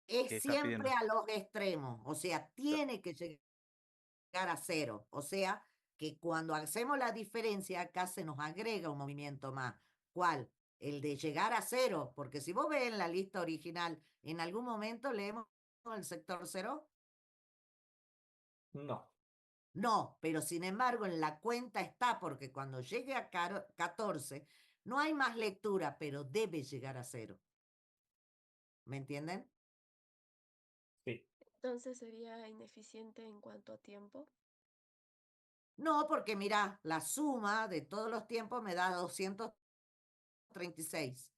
está
siempre
pidiendo?
a los extremos. O sea, tiene que llegar a 0. O sea, que cuando hacemos la diferencia, acá se nos agrega un movimiento más. ¿Cuál? El de llegar a 0. Porque si vos ves en la lista original, en algún momento leemos el sector 0.
No.
No, pero sin embargo en la cuenta está porque cuando llegue a 14 no hay más lectura, pero debe llegar a 0. ¿Me entienden?
Sí.
Entonces sería ineficiente en cuanto a tiempo.
No, porque mira, la suma de todos los tiempos me da 200 236.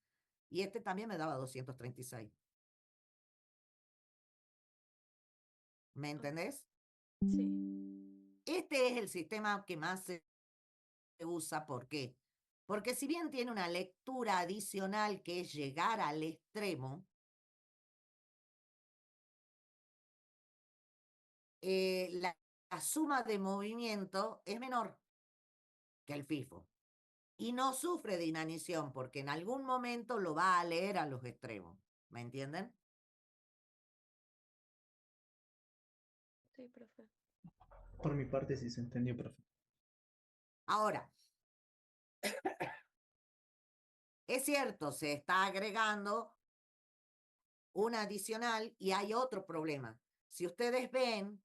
Y este también me daba 236. ¿Me entendés?
Sí.
Este es el sistema que más se usa. ¿Por qué? Porque si bien tiene una lectura adicional que es llegar al extremo, la suma de movimiento es menor que el FIFO. Y no sufre de inanición porque en algún momento lo va a leer a los extremos. ¿Me entienden?
Sí, profe.
Por mi parte sí se entendió, profe.
Ahora, es cierto, se está agregando una adicional y hay otro problema. Si ustedes ven,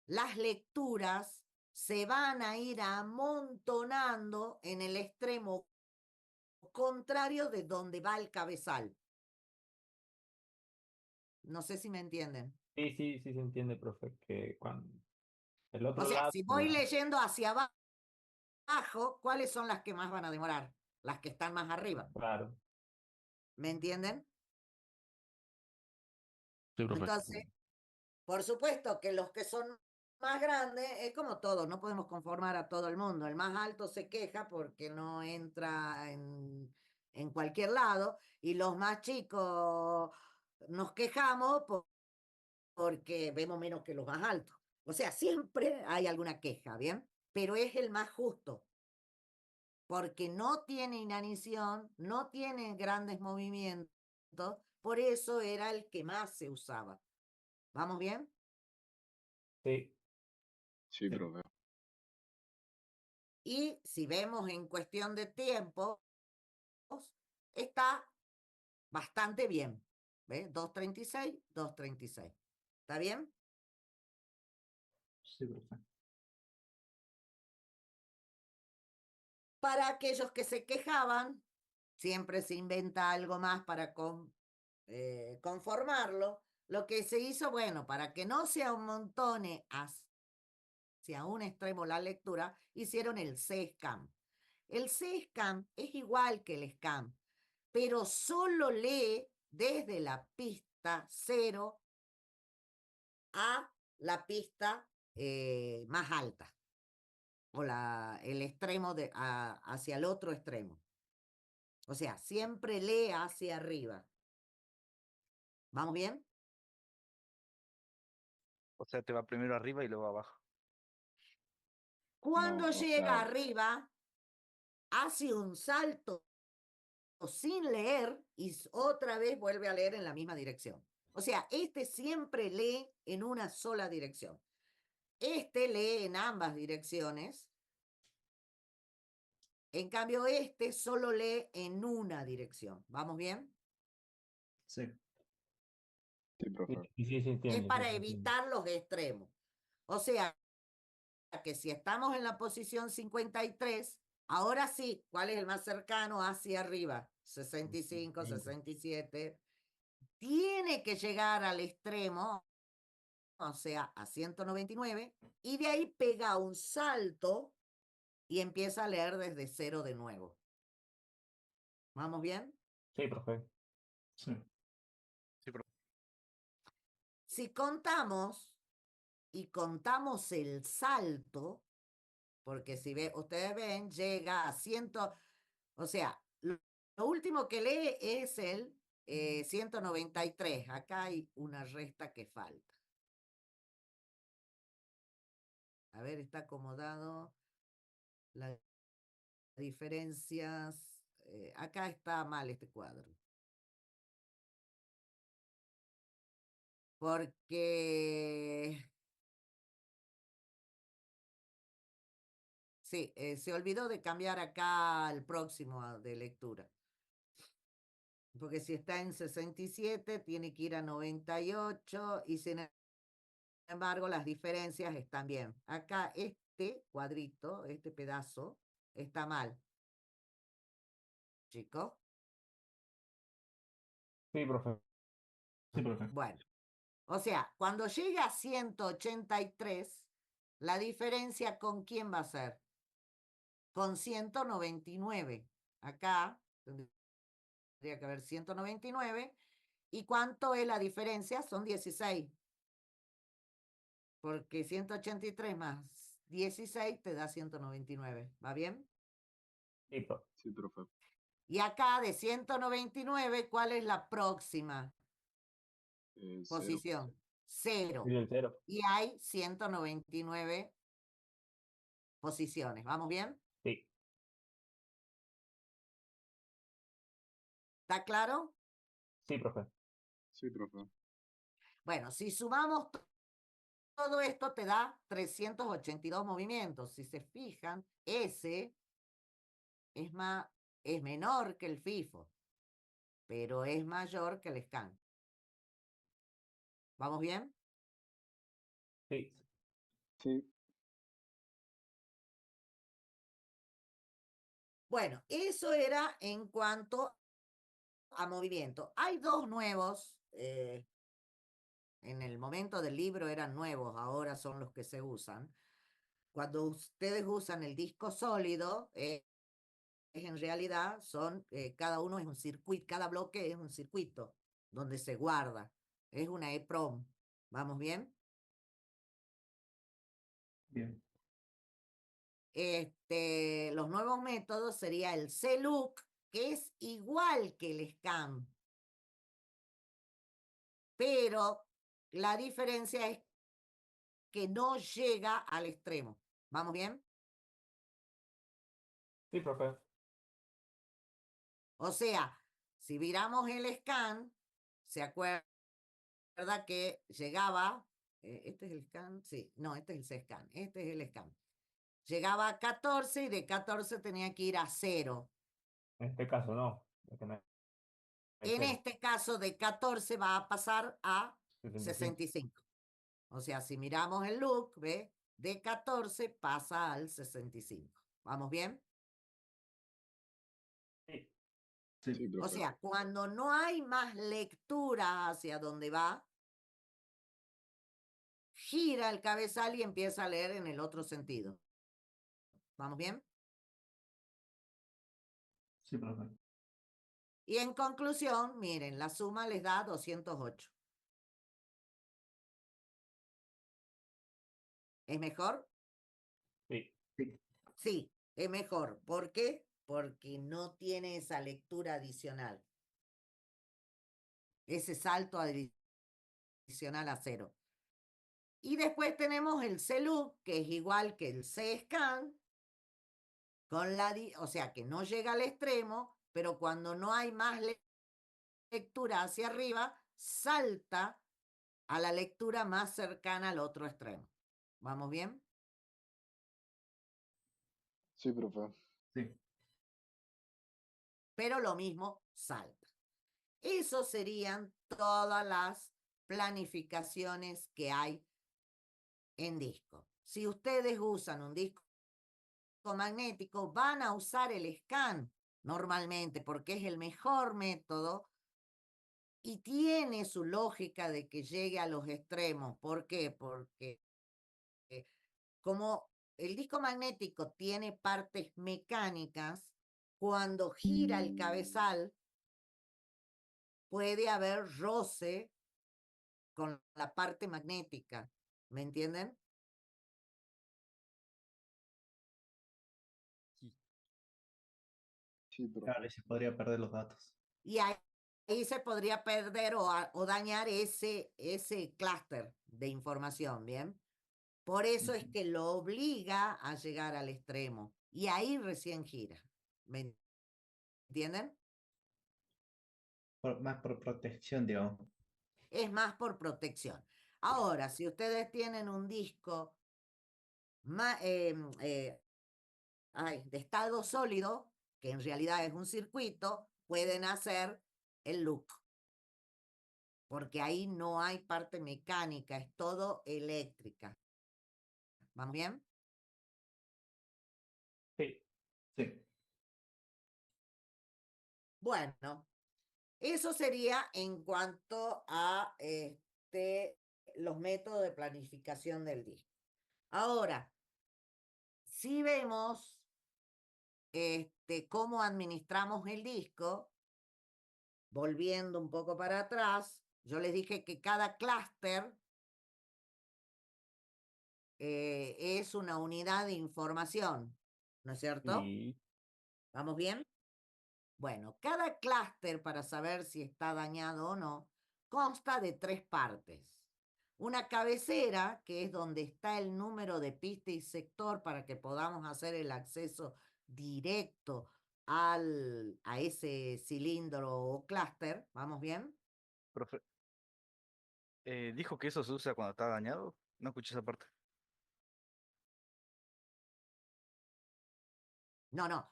las lecturas se van a ir amontonando en el extremo contrario de donde va el cabezal. No sé si me entienden.
Sí, sí, sí se entiende, profe, que cuando el
O
otro
sea,
lado,
si voy leyendo hacia abajo, ¿cuáles son las que más van a demorar? Las que están más arriba.
claro,
¿Me entienden?
Sí, profe.
Entonces, por supuesto que los que son más grandes, es como todo, no podemos conformar a todo el mundo. El más alto se queja porque no entra en cualquier lado y los más chicos nos quejamos porque vemos menos que los más altos. O sea, siempre hay alguna queja, ¿bien? Pero es el más justo porque no tiene inanición, no tiene grandes movimientos, por eso era el que más se usaba. ¿Vamos bien?
sí,
Sí,
Sí.
profe.
Y si vemos en cuestión de tiempo, está bastante bien. ¿Ves? 236, 236. ¿Está bien?
Sí, profe.
Para aquellos que se quejaban, siempre se inventa algo más para conformarlo. Lo que se hizo, bueno, para que no se amontone hacia un extremo la lectura, hicieron el C-SCAM. El C-SCAM es igual que el SCAM, pero solo lee desde la pista 0 a la pista más alta, o el extremo hacia el otro extremo. O sea, siempre lee hacia arriba. ¿Vamos bien?
O sea, te va primero arriba y luego abajo.
Cuando
No, o
llega
sea,
arriba, hace un salto sin leer y otra vez vuelve a leer en la misma dirección. O sea, este siempre lee en una sola dirección. Este lee en ambas direcciones. En cambio, este solo lee en una dirección. ¿Vamos bien?
Sí.
sí, profe.
sí, sí se
Es
entiende.
para
Sí se entiende.
evitar los extremos. O sea, que si estamos en la posición 53, ahora sí, ¿cuál es el más cercano hacia arriba? 65, 67. Tiene que llegar al extremo, o sea, a 199, y de ahí pega un salto y empieza a leer desde cero de nuevo. ¿Vamos bien?
Sí, profe.
Sí.
Sí, profe.
Si contamos y contamos el salto, porque si ustedes ven, llega a 100, o sea, lo último que lee es el 193. Acá hay una resta que falta. A ver, está acomodado. Las diferencias. Acá está mal este cuadro. Porque sí, se olvidó de cambiar acá el próximo de lectura. Porque si está en 67, tiene que ir a 98 y sin embargo las diferencias están bien. Acá este cuadrito, este pedazo, está mal. Chicos.
Sí, profe.
Sí, profe.
Bueno, o sea, cuando llegue a 183, la diferencia con quién va a ser? Con 199. acá tendría que haber 199. ¿Y cuánto es la diferencia? Son 16. Porque 183 más 16 te da 199. ¿Va bien?
Sí, profe.
Sí, profe.
Y acá de 199, ¿cuál es la próxima
Cero.
posición? 0.
Sí, el 0.
Y hay 199 posiciones. ¿Vamos bien?
Sí.
¿Está claro?
Sí, profe.
Sí, profe.
Bueno, si sumamos todo esto te da 382 movimientos. Si se fijan, ese es menor que el FIFO, pero es mayor que el SCAN. ¿Vamos bien?
Sí.
Sí.
Bueno, eso era en cuanto a movimiento. Hay dos nuevos, en el momento del libro eran nuevos, ahora son los que se usan. Cuando ustedes usan el disco sólido, en realidad son, cada uno es un circuito, cada bloque es un circuito donde se guarda. Es una EEPROM. ¿Vamos bien?
Bien.
Los nuevos métodos sería el CLOOK, que es igual que el SCAN, pero la diferencia es que no llega al extremo. ¿Vamos bien?
Sí, profe.
O sea, si viramos el SCAN, ¿se acuerda que llegaba? ¿Este es el SCAN? Sí, no, este es el CSCAN. Este es el SCAN. Llegaba a 14 y de 14 tenía que ir a 0.
En este caso no. Porque no hay
En
cero.
este caso, de 14 va a pasar a
65.
65. O sea, si miramos el look, ¿ve? De 14 pasa al 65. ¿Vamos bien?
Sí.
Sí.
Sí,
O
profe.
sea, cuando no hay más lectura hacia donde va, gira el cabezal y empieza a leer en el otro sentido. ¿Vamos bien?
Sí, profe.
Y en conclusión, miren, la suma les da 208. ¿Es mejor?
Sí.
Sí.
Sí, es mejor. ¿Por qué? Porque no tiene esa lectura adicional. Ese salto adicional a 0. Y después tenemos el CLOOK, que es igual que el CSCAN, o sea, que no llega al extremo, pero cuando no hay más lectura hacia arriba, salta a la lectura más cercana al otro extremo. ¿Vamos bien?
Sí, profe.
Sí.
Pero lo mismo salta. Eso serían todas las planificaciones que hay en disco. Si ustedes usan un disco magnético, van a usar el SCAN normalmente porque es el mejor método y tiene su lógica de que llegue a los extremos. ¿Por qué? Porque como el disco magnético tiene partes mecánicas, cuando gira el cabezal puede haber roce con la parte magnética. ¿Me entienden?
Sí,
Claro,
profe.
y se podría perder los datos.
Y ahí se podría perder o dañar ese clúster de información, ¿bien? Por eso es
Ujú.
que lo obliga a llegar al extremo. Y ahí recién gira. ¿Me entienden?
Más por protección, digamos.
Es más por protección. Ahora, si ustedes tienen un disco de estado sólido, que en realidad es un circuito, pueden hacer el loop. Porque ahí no hay parte mecánica, es todo eléctrica. ¿Vamos bien?
Sí.
Sí.
Bueno, eso sería en cuanto a los métodos de planificación del disco. Ahora, si vemos cómo administramos el disco, volviendo un poco para atrás, yo les dije que cada clúster es una unidad de información, ¿no es cierto?
Y
¿Vamos bien? Bueno, cada clúster, para saber si está dañado o no, consta de 3 partes. Una cabecera, que es donde está el número de pista y sector para que podamos hacer el acceso directo a ese cilindro o clúster. ¿Vamos bien?
Profe, dijo que eso se usa cuando está dañado. No escuché esa parte.
No, no.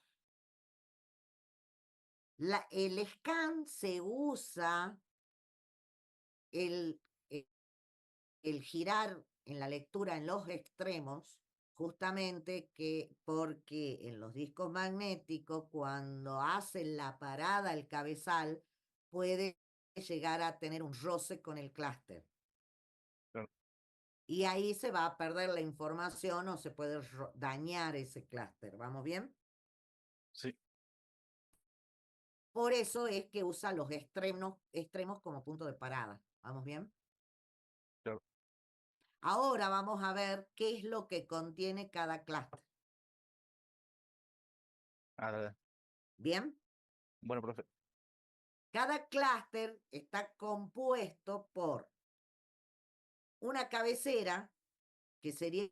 El scan se usa, el, el girar en la lectura en los extremos, justamente porque en los discos magnéticos, cuando hacen la parada el cabezal, puede llegar a tener un roce con el clúster.
Claro.
Y ahí se va a perder la información o se puede dañar ese clúster. ¿Vamos bien?
Sí,
Por eso es que usa los extremos como punto de parada. ¿Vamos bien?
claro.
Ahora vamos a ver qué es lo que contiene cada clúster.
Ah, dale.
¿Bien?
Bueno, profe.
Cada clúster está compuesto por una cabecera, que sería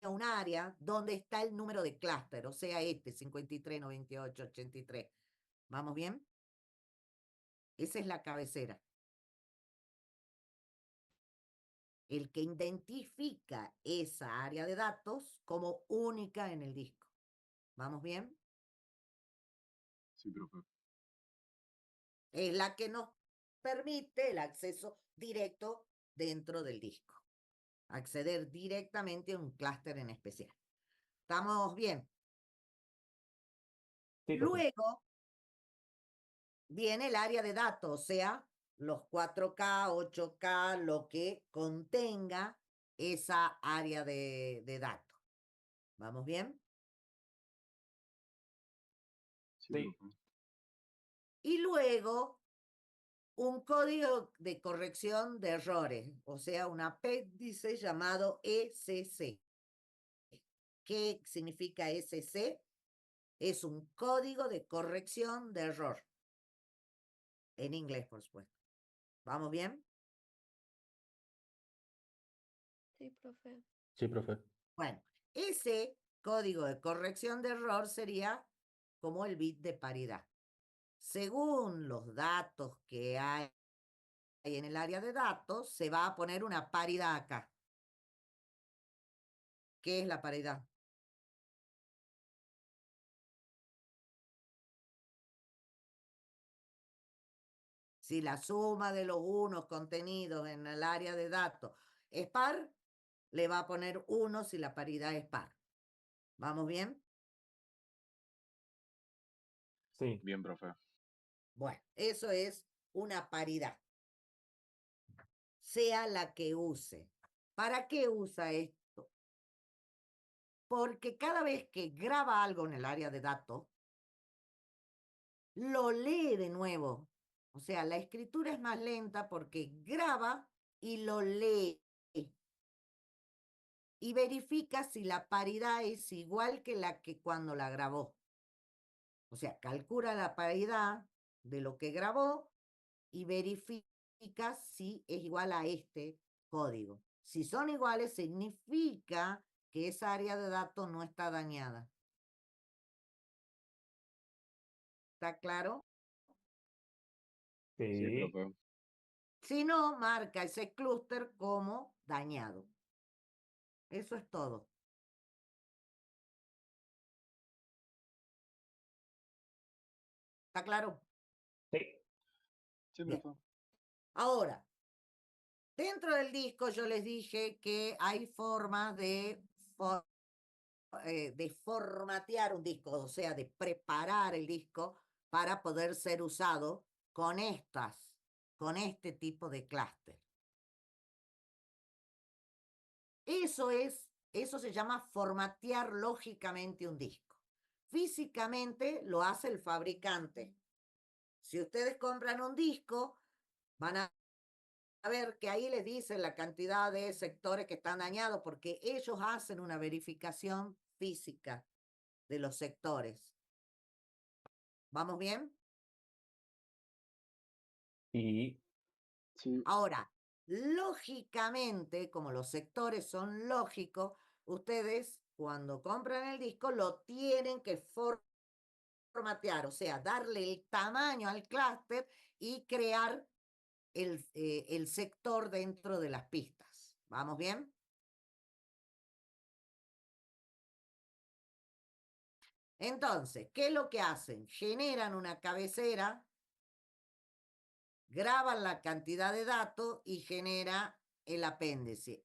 un área donde está el número de clúster, o sea, 53, 98, 83. ¿Vamos bien? Esa es la cabecera. El que identifica esa área de datos como única en el disco. ¿Vamos bien?
Sí, profe.
Es la que nos permite el acceso directo dentro del disco. Acceder directamente a un clúster en especial. ¿Estamos bien?
sí, profe.
Luego viene el área de datos, o sea, los 4K, 8K, lo que contenga esa área de datos. ¿Vamos bien?
Sí,
Sí.
profe.
Y luego un código de corrección de errores, o sea, un apéndice llamado ECC. ¿Qué significa ECC? Es un código de corrección de error. En inglés, por supuesto. ¿Vamos bien?
Sí, profe.
Sí, profe.
Bueno, ese código de corrección de error sería como el bit de paridad. Según los datos que hay en el área de datos, se va a poner una paridad acá. ¿Qué es la paridad? Si la suma de los unos contenidos en el área de datos es par, le va a poner 1 si la paridad es par. ¿Vamos bien?
Sí.
Bien, profe.
Bueno, eso es una paridad. Sea la que use. ¿Para qué usa esto? Porque cada vez que graba algo en el área de datos, lo lee de nuevo. O sea, la escritura es más lenta porque graba y lo lee. Y verifica si la paridad es igual que la que cuando la grabó. O sea, calcula la paridad de lo que grabó y verifica si es igual a este código. Si son iguales, significa que esa área de datos no está dañada. ¿Está claro?
Sí,
Sí.
profe.
Si no, marca ese clúster como dañado. Eso es todo. ¿Está claro?
Sí.
Sí,
Bien.
profe.
Ahora, dentro del disco yo les dije que hay formas de formatear un disco, o sea, de preparar el disco para poder ser usado con este tipo de clúster. Eso se llama formatear lógicamente un disco. físicamente lo hace el fabricante. Si ustedes compran un disco, van a ver que ahí les dicen la cantidad de sectores que están dañados porque ellos hacen una verificación física de los sectores. ¿Vamos bien?
Y
Sí,
Ahora, lógicamente, como los sectores son lógicos, ustedes cuando compran el disco lo tienen que formatear, o sea, darle el tamaño al clúster y crear el sector dentro de las pistas. ¿Vamos bien? Entonces, ¿qué es lo que hacen? Generan una cabecera, graban la cantidad de datos y genera el apéndice.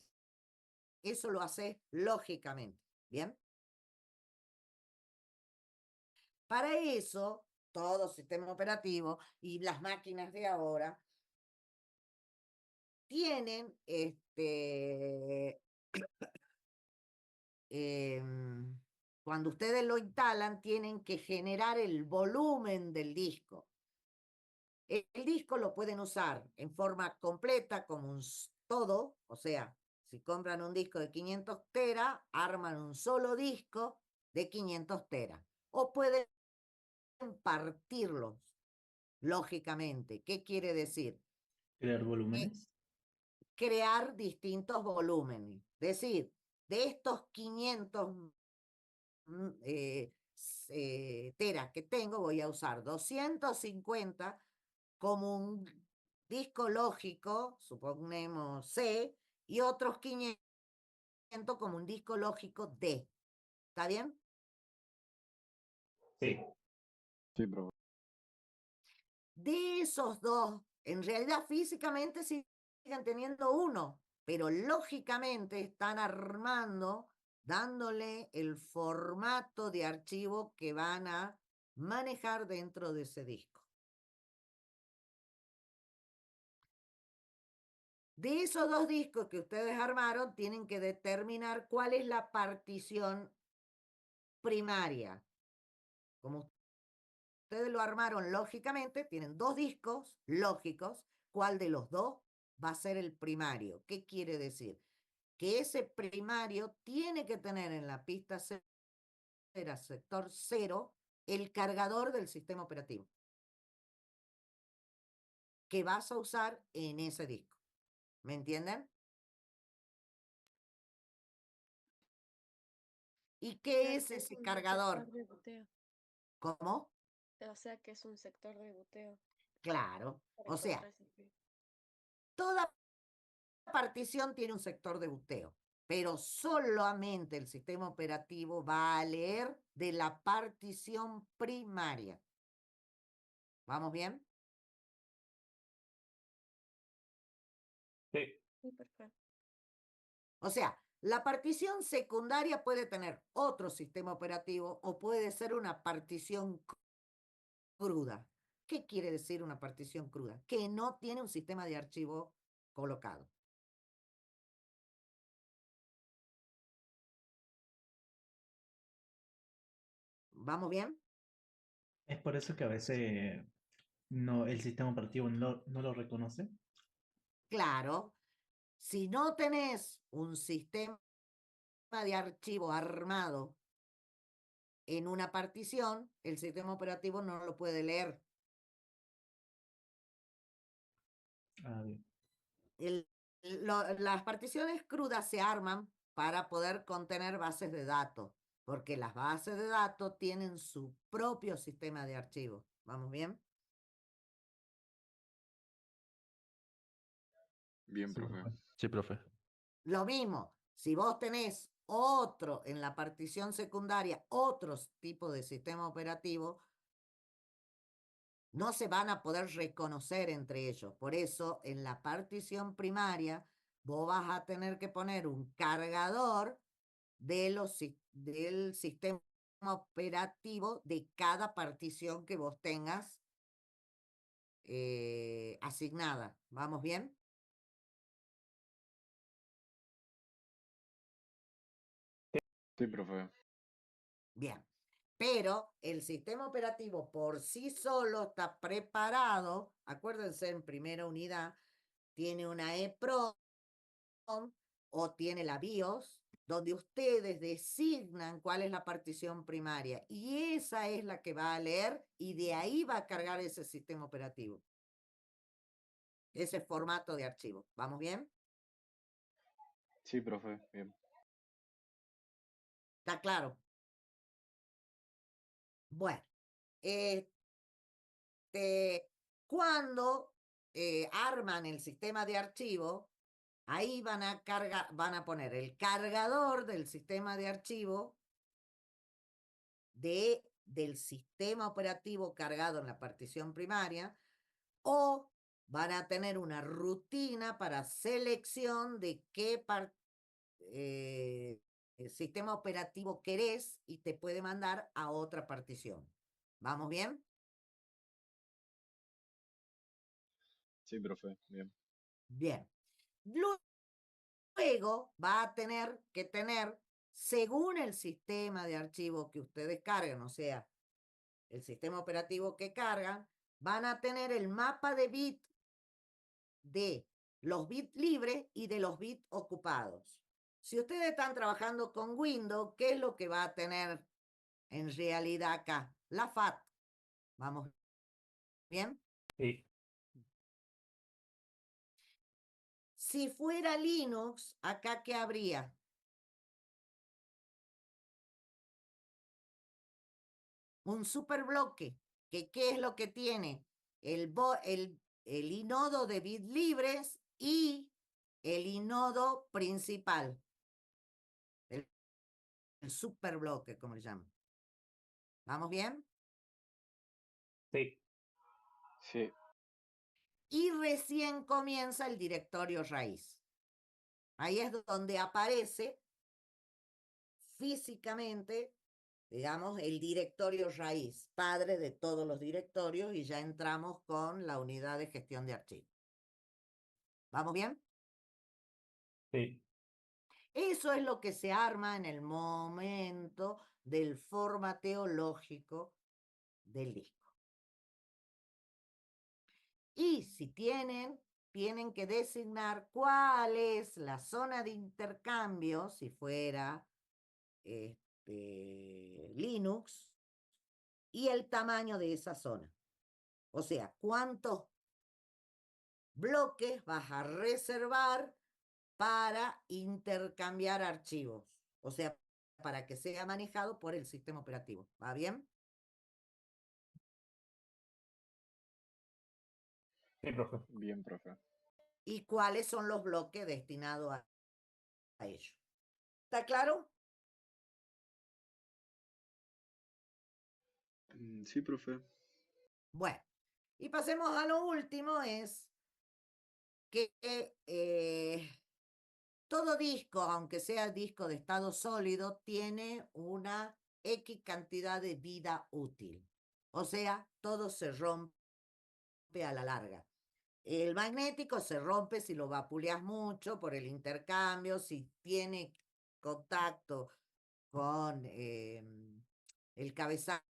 Eso lo hace lógicamente. ¿Bien? Para eso, todo sistema operativo y las máquinas de ahora tienen cuando ustedes lo instalan, tienen que generar el volumen del disco. El disco lo pueden usar en forma completa como un todo, o sea, si compran un disco de 500 teras, arman un solo disco de 500 teras. O pueden partirlos, lógicamente. ¿Qué quiere decir?
Crear volúmenes.
Crear distintos volúmenes. Es decir, de estos 500 teras que tengo, voy a usar 250 como un disco lógico, suponemos C, y otros 500 como un disco lógico D. ¿Está bien?
sí,
sí, profe.
De esos dos, en realidad físicamente siguen teniendo uno, pero lógicamente están armando, dándole el formato de archivo que van a manejar dentro de ese disco. De esos dos discos que ustedes armaron, tienen que determinar cuál es la partición primaria. Como ustedes lo armaron lógicamente, tienen dos discos lógicos, ¿cuál de los dos va a ser el primario? ¿Qué quiere decir? Que ese primario tiene que tener en la pista sector 0 el cargador del sistema operativo que vas a usar en ese disco. ¿Me entienden? ¿Y qué es ese cargador?
Sector de boteo.
¿Cómo?
O sea que es un sector de boteo
Claro.
para
O sea,
encontrar ese IP.
toda partición tiene un sector de boteo, pero solamente el sistema operativo va a leer de la partición primaria. ¿Vamos bien?
sí.
Sí, perfecto.
O sea, la partición secundaria puede tener otro sistema operativo o puede ser una partición cruda. ¿Qué quiere decir una partición cruda? Que no tiene un sistema de archivo colocado. ¿Vamos bien?
Es por eso que a veces no, el sistema operativo no lo reconoce.
Claro. Si no tenés un sistema de archivo armado en una partición, el sistema operativo no lo puede leer.
Ah, bien.
Las particiones crudas se arman para poder contener bases de datos, porque las bases de datos tienen su propio sistema de archivo. ¿Vamos bien?
Bien,
Sí,
profe.
profe.
Sí, profe.
Lo mismo, si vos tenés otro en la partición secundaria, otros tipos de sistema operativo, no se van a poder reconocer entre ellos. Por eso, en la partición primaria, vos vas a tener que poner un cargador del sistema operativo de cada partición que vos tengas asignada. ¿Vamos bien?
Sí, profe.
Bien. Pero el sistema operativo por sí solo está preparado, acuérdense, en primera unidad, tiene una EEPROM o tiene la BIOS, donde ustedes designan cuál es la partición primaria. Y esa es la que va a leer y de ahí va a cargar ese sistema operativo. Ese formato de archivo. ¿Vamos bien?
Sí, profe, bien.
¿Está claro? Bueno, cuando arman el sistema de archivo, ahí van a poner el cargador del sistema de archivo del sistema operativo cargado en la partición primaria, o van a tener una rutina para selección de qué sistema operativo querés y te puede mandar a otra partición. ¿Vamos bien?
Sí, profe, bien.
Bien. Luego va a tener que tener, según el sistema de archivo que ustedes carguen, o sea, el sistema operativo que cargan, van a tener el mapa de bit de los bits libres y de los bits ocupados. Si ustedes están trabajando con Windows, ¿qué es lo que va a tener en realidad acá? La FAT. ¿Vamos bien?
Sí.
Si fuera Linux, ¿acá qué habría? Un superbloque. ¿Qué es lo que tiene? El inodo de bits libres y el inodo principal. El superbloque, como le llaman. ¿Vamos bien?
Sí.
Sí,
Y recién comienza el directorio raíz. Ahí es donde aparece físicamente, digamos, el directorio raíz, padre de todos los directorios, y ya entramos con la unidad de gestión de archivos. ¿Vamos bien?
Sí.
Eso es lo que se arma en el momento del formateo lógico del disco. Y si tienen que designar cuál es la zona de intercambio, si fuera Linux, y el tamaño de esa zona. O sea, cuántos bloques vas a reservar para intercambiar archivos. O sea, para que sea manejado por el sistema operativo. ¿Va bien?
Sí, profe.
bien, profe.
¿Y cuáles son los bloques destinados a ello? ¿Está claro?
Sí, profe.
Bueno, y pasemos a lo último, es que todo disco, aunque sea disco de estado sólido, tiene una X cantidad de vida útil. O sea, todo se rompe a la larga. El magnético se rompe si lo vapuleas mucho por el intercambio, si tiene contacto con el cabezal,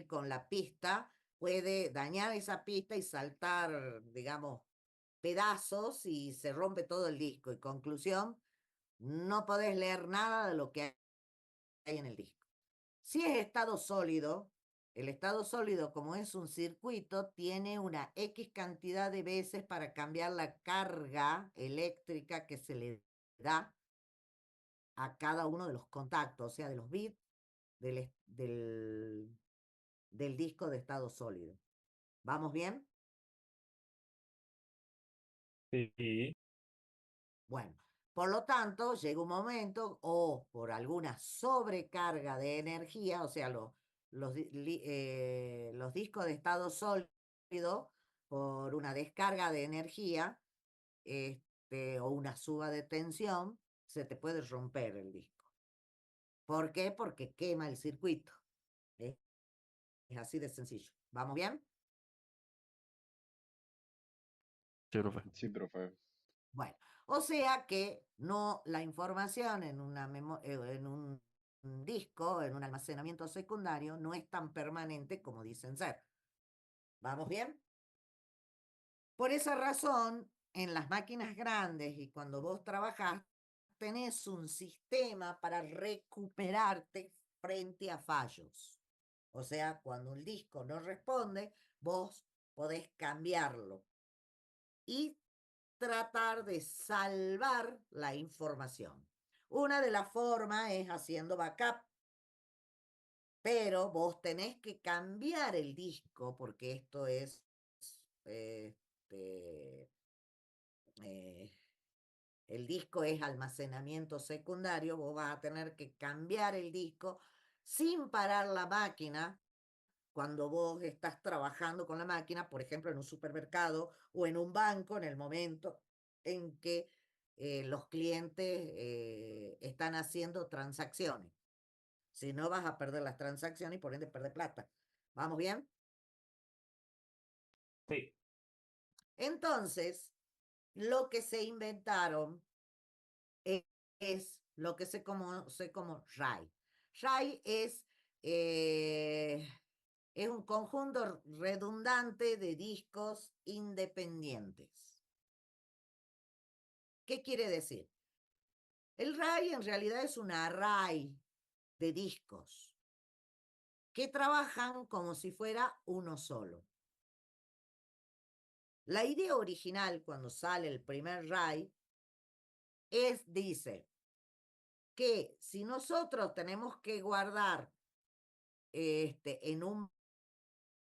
con la pista, puede dañar esa pista y saltar, digamos, pedazos y se rompe todo el disco. Y conclusión, no podés leer nada de lo que hay en el disco. Si es estado sólido, el estado sólido, como es un circuito, tiene una X cantidad de veces para cambiar la carga eléctrica que se le da a cada uno de los contactos, o sea, de los bits del disco de estado sólido. ¿Vamos bien?
Sí.
Bueno, por lo tanto, llega un momento, o por alguna sobrecarga de energía, o sea, los discos de estado sólido, por una descarga de energía, o una suba de tensión, se te puede romper el disco. ¿Por qué? Porque quema el circuito. ¿Eh? Es así de sencillo. ¿Vamos bien?
Sí, profe.
Sí, profe.
Bueno, o sea que no la información en un disco disco en un almacenamiento secundario no es tan permanente como dicen ser. ¿Vamos bien? Por esa razón, en las máquinas grandes y cuando vos trabajás, tenés un sistema para recuperarte frente a fallos. O sea, cuando un disco no responde, vos podés cambiarlo y tratar de salvar la información. Una de las formas es haciendo backup, pero vos tenés que cambiar el disco porque esto es este, eh, el disco es almacenamiento secundario, vos vas a tener que cambiar el disco sin parar la máquina cuando vos estás trabajando con la máquina, por ejemplo, en un supermercado o en un banco, en el momento en que los clientes están haciendo transacciones. Si no, vas a perder las transacciones y por ende perder plata. ¿Vamos bien?
Sí.
Entonces, lo que se inventaron es lo que se conoce como RAI. RAI es un conjunto redundante de discos independientes. ¿Qué quiere decir? El RAI en realidad es un array de discos que trabajan como si fuera uno solo. La idea original, cuando sale el primer RAI, dice que si nosotros tenemos que guardar en un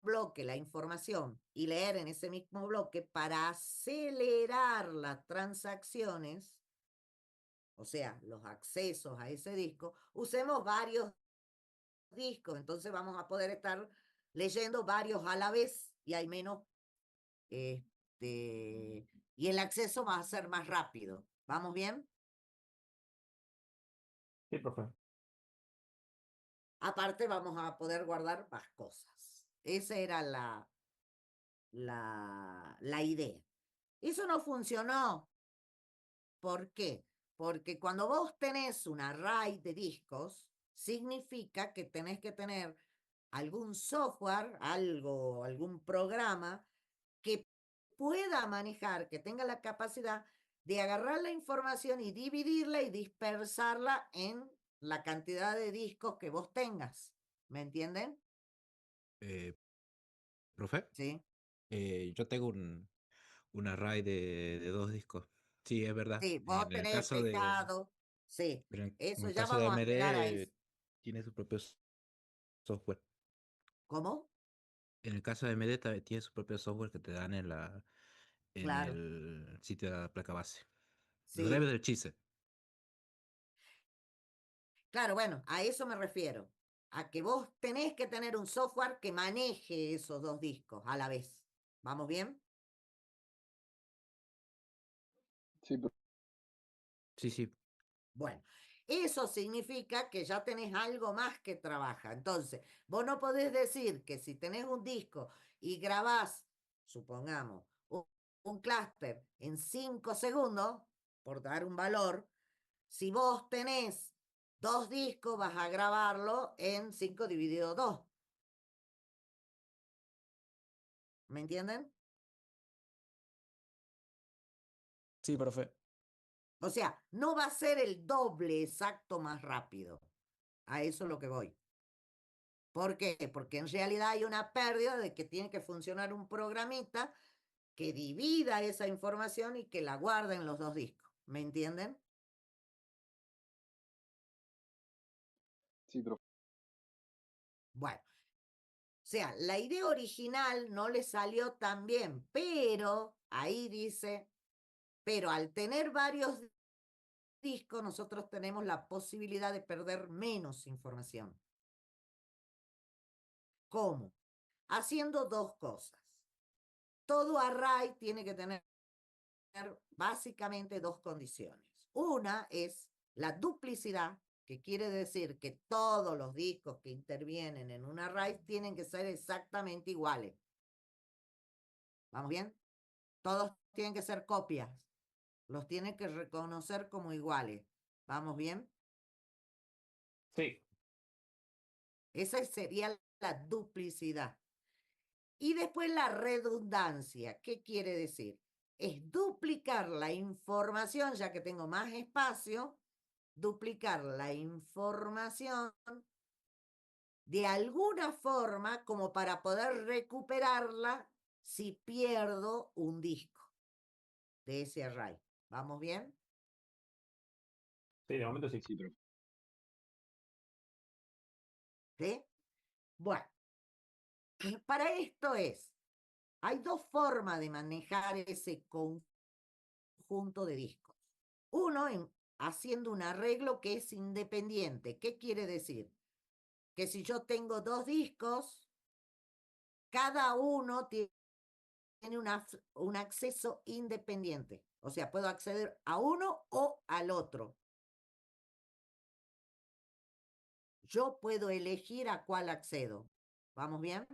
bloque la información y leer en ese mismo bloque para acelerar las transacciones, o sea, los accesos a ese disco, usemos varios discos, entonces vamos a poder estar leyendo varios a la vez y hay menos, y el acceso va a ser más rápido. ¿Vamos bien?
Sí, profe.
Aparte vamos a poder guardar más cosas. Esa era la idea. Eso no funcionó. ¿Por qué? Porque cuando vos tenés un array de discos, significa que tenés que tener algún software, algún programa que pueda manejar, que tenga la capacidad de agarrar la información y dividirla y dispersarla en la cantidad de discos que vos tengas. ¿Me entienden?
Profe,
Sí.
yo tengo un array de 2 discos. Sí, es verdad.
Sí, vos
En el
tenés
caso de,
teclado. Sí,
pero en
eso
el
ya
caso de
vamos a llegar a
AMD
eso.
tiene su propio software.
¿Cómo?
En el caso de AMD tiene su propio software que te dan en
Claro,
el sitio de la placa base. Los
sí.
drivers del chipset.
Claro, bueno, a eso me refiero. A que vos tenés que tener un software que maneje esos dos discos a la vez. ¿Vamos bien?
Sí,
Sí, sí.
Bueno, eso significa que ya tenés algo más que trabaja. Entonces, vos no podés decir que si tenés un disco y grabás, supongamos, un clúster en 5 segundos, por dar un valor, si vos tenés 2 discos, vas a grabarlo en 5 dividido 2. ¿Me entienden?
Sí, profe.
O sea, no va a ser el doble exacto más rápido. A eso es lo que voy. ¿Por qué? Porque en realidad hay una pérdida de que tiene que funcionar un programita que divida esa información y que la guarde en los dos discos. ¿Me entienden?
sí, profe.
Bueno, o sea, la idea original no le salió tan bien, pero ahí dice, pero al tener varios discos, nosotros tenemos la posibilidad de perder menos información. ¿Cómo? Haciendo dos cosas. Todo array tiene que tener básicamente dos condiciones. Una es la duplicidad, que quiere decir que todos los discos que intervienen en un array tienen que ser exactamente iguales. ¿Vamos bien? Todos tienen que ser copias. Los tienen que reconocer como iguales. ¿Vamos bien?
Sí.
Esa sería la duplicidad. Y después la redundancia. ¿Qué quiere decir? Es duplicar la información, ya que tengo más espacio, duplicar la información de alguna forma como para poder recuperarla si pierdo un disco de ese array. ¿Vamos bien?
Sí, de momento sí.
Sí, profe.
¿Sí? Bueno, para esto hay dos formas de manejar ese conjunto de discos. Uno, haciendo un arreglo que es independiente. ¿Qué quiere decir? Que si yo tengo dos discos, cada uno tiene un acceso independiente. O sea, puedo acceder a uno o al otro. Yo puedo elegir a cuál accedo. ¿Vamos bien?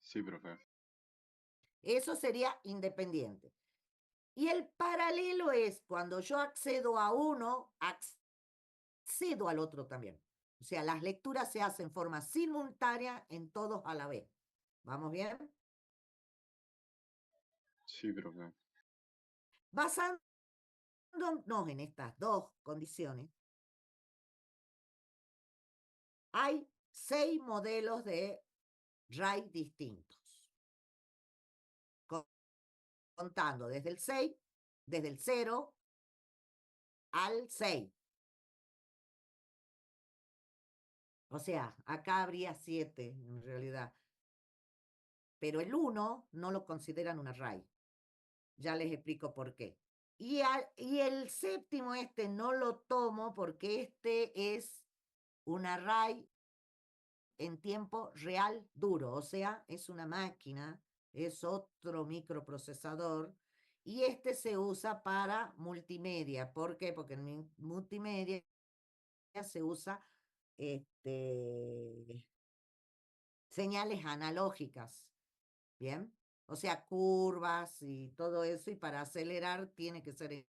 Sí, profe.
Eso sería independiente. Y el paralelo es cuando yo accedo a uno, accedo al otro también. O sea, las lecturas se hacen en forma simultánea en todos a la vez. ¿Vamos bien?
Sí, profe.
Basándonos en estas dos condiciones, hay 6 modelos de RAID distintos. Contando desde el 6, desde el 0 al 6. O sea, acá habría 7 en realidad. Pero el 1 no lo consideran un array. Ya les explico por qué. Y el séptimo no lo tomo porque es un array en tiempo real duro. O sea, es una máquina, es otro microprocesador. Y se usa para multimedia. ¿Por qué? Porque en multimedia se usa señales analógicas. ¿Bien? O sea, curvas y todo eso, y para acelerar tiene que ser en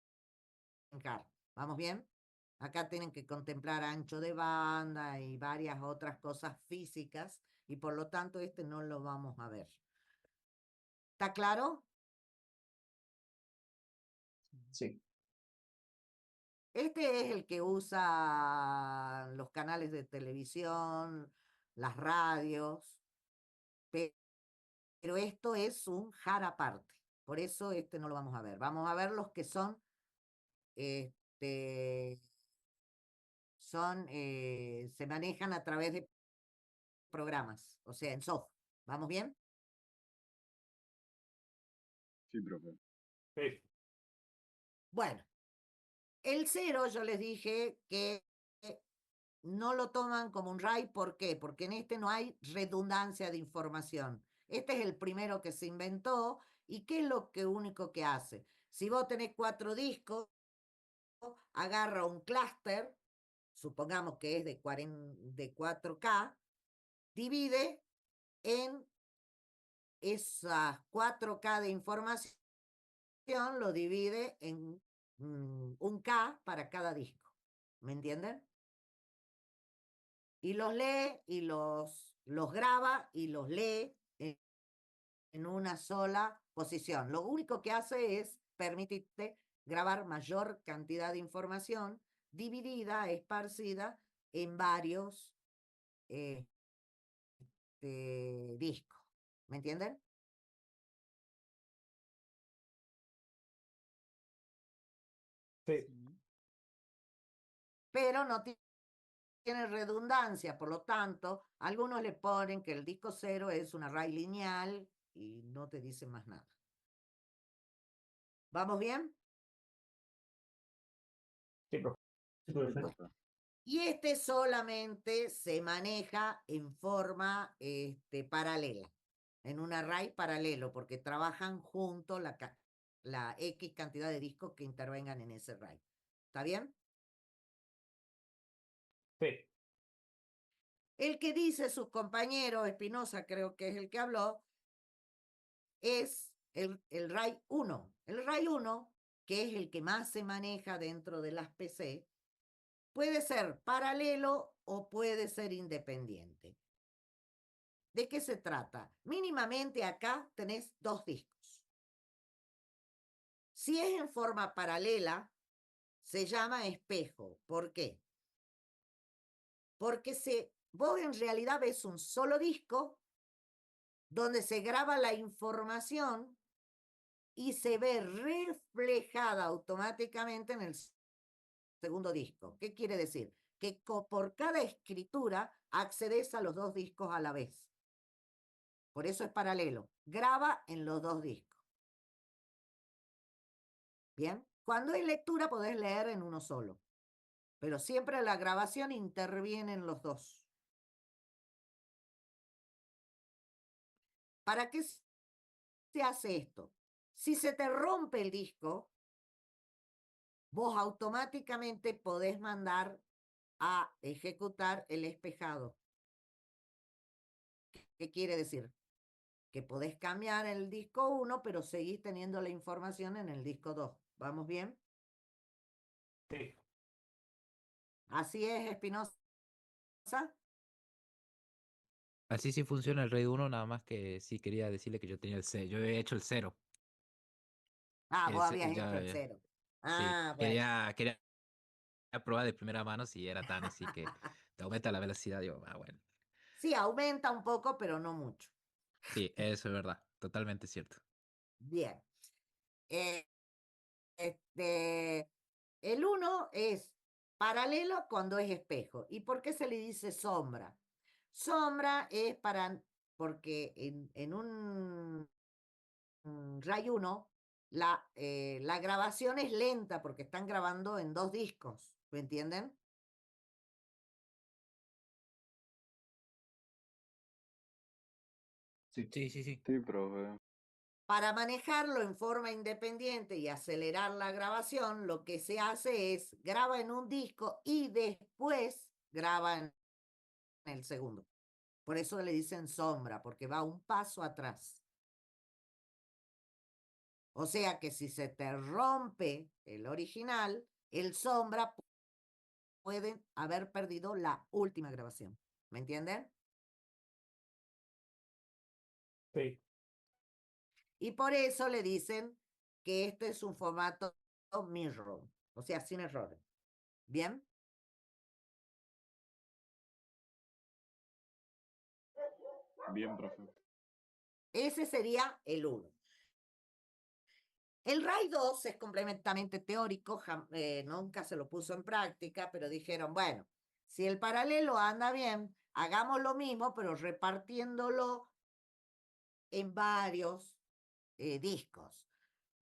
CAR. ¿Vamos bien? Acá tienen que contemplar ancho de banda y varias otras cosas físicas, y por lo tanto no lo vamos a ver. ¿Está claro?
Sí.
Este es el que usa los canales de televisión, las radios, pero esto es un JAR aparte. Por eso no lo vamos a ver. Vamos a ver los que son, se manejan a través de programas, o sea, en software. ¿Vamos bien?
Sí, profe.
Sí.
Bueno, el 0 yo les dije que no lo toman como un RAID. ¿Por qué? Porque en no hay redundancia de información. Este es el primero que se inventó. ¿Y qué es lo único que hace? Si vos tenés 4 discos, agarra un clúster, supongamos que es de 4K, divide en esas 4K de información, lo divide en un K para cada disco. ¿Me entienden? Y los lee y los graba y los lee en una sola posición. Lo único que hace es permitirte grabar mayor cantidad de información dividida, esparcida en varios discos. ¿Me entienden?
Sí.
Pero no tiene redundancia, por lo tanto, algunos le ponen que el disco 0 es un array lineal y no te dicen más nada. ¿Vamos bien?
Sí, profe.
Sí,
Sí,
profe.
profe.
Y solamente se maneja en forma paralela, en un array paralelo, porque trabajan junto la X cantidad de discos que intervengan en ese array. ¿Está bien?
Sí.
El que dice sus compañeros, Espinosa creo que es el que habló, es el RAID 1. El RAID 1, que es el que más se maneja dentro de las PC, puede ser paralelo o puede ser independiente. ¿De qué se trata? Mínimamente acá tenés dos discos. Si es en forma paralela, se llama espejo. ¿Por qué? Porque vos en realidad ves un solo disco donde se graba la información y se ve reflejada automáticamente en el segundo disco. ¿Qué quiere decir? Que por cada escritura accedes a los dos discos a la vez. Por eso es paralelo. Graba en los dos discos. ¿Bien? Cuando es lectura podés leer en uno solo. Pero siempre la grabación interviene en los dos. ¿Para qué se hace esto? Si se te rompe el disco, vos automáticamente podés mandar a ejecutar el espejado. ¿Qué quiere decir? Que podés cambiar el disco 1, pero seguís teniendo la información en el disco 2. ¿Vamos bien?
Sí.
Así es, Espinosa.
Así sí funciona el RAID 1, nada más que sí quería decirle que yo tenía el 0. Yo he hecho el 0.
Ah, vos
Ese,
habías hecho el
ya,
0.
sí,
Ah, bueno.
quería probar de primera mano si era tan así que te aumenta la velocidad. Digo, bueno.
Sí, aumenta un poco, pero no mucho.
Sí, eso es verdad. Totalmente cierto.
Bien. Eh, el 1 es paralelo cuando es espejo. ¿Y por qué se le dice sombra? Sombra es porque en un RAI 1 la grabación es lenta porque están grabando en dos discos. ¿Me entienden?
Sí.
Sí, sí, sí.
Sí, profe.
Para manejarlo en forma independiente y acelerar la grabación, lo que se hace es graba en un disco y después graba en el segundo. Por eso le dicen sombra, porque va un paso atrás. O sea que si se te rompe el original, el sombra puede haber perdido la última grabación. ¿Me entienden?
Sí.
Y por eso le dicen que este es un formato mirror, o sea, sin errores. ¿Bien?
Bien, profe.
Ese sería el 1. El RAI 2 es completamente teórico, nunca se lo puso en práctica, pero dijeron, bueno, si el paralelo anda bien, hagamos lo mismo, pero repartiéndolo en varios discos.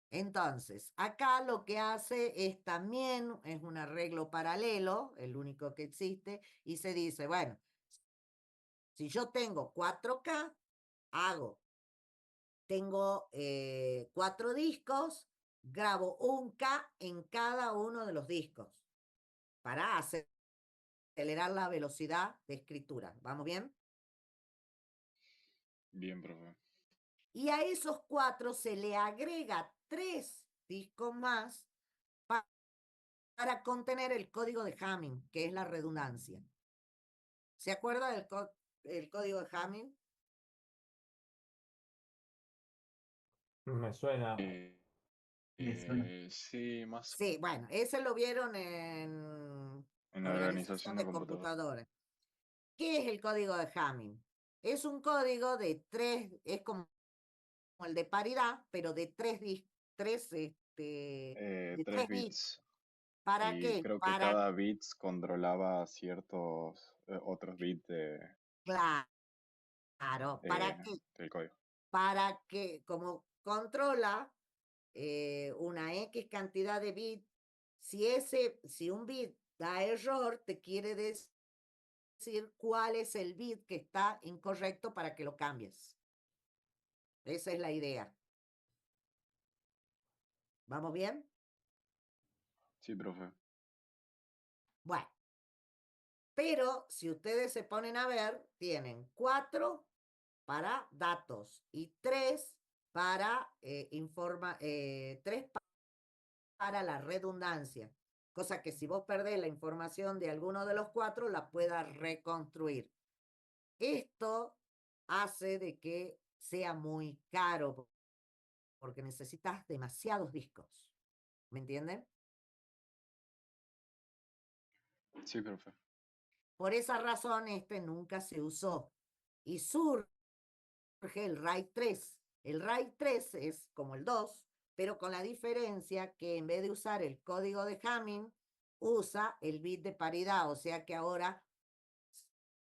Entonces, acá lo que hace es también, es un arreglo paralelo, el único que existe, y se dice, bueno, si yo tengo 4K, tengo 4 discos, grabo un K en cada uno de los discos para acelerar la velocidad de escritura. ¿Vamos bien?
Bien, profe.
Y a esos 4 se le agrega 3 discos más para contener el código de Hamming, que es la redundancia. ¿Se acuerda del código de Hamming?
Me suena.
Me suena.
Sí, más
Sí, bueno, ese lo vieron en
en la
organización
organización de
de
computador.
computadores. ¿Qué es el código de Hamming? Es un código de 3, es como el de paridad, pero de 3 de
3
3 bits.
bits.
¿Para
Y
qué?
creo que
Para,
cada bits controlaba ciertos otros bits
claro, ¿para qué?
del código.
Para que, como controla una X cantidad de bits, si un bit da error, te quiere decir cuál es el bit que está incorrecto para que lo cambies. Esa es la idea. ¿Vamos bien?
Sí, profe.
Bueno, pero si ustedes se ponen a ver, tienen 4 para datos y 3 para 3 para la redundancia. cosa que si vos perdés la información de alguno de los 4, la puedas reconstruir. Esto hace de que sea muy caro, porque necesitas demasiados discos. ¿Me entienden?
Sí, profe.
Por esa razón, este nunca se usó. Y surge el RAID 3. El RAID 3 es como el 2, pero con la diferencia que en vez de usar el código de Hamming, usa el bit de paridad. O sea que ahora,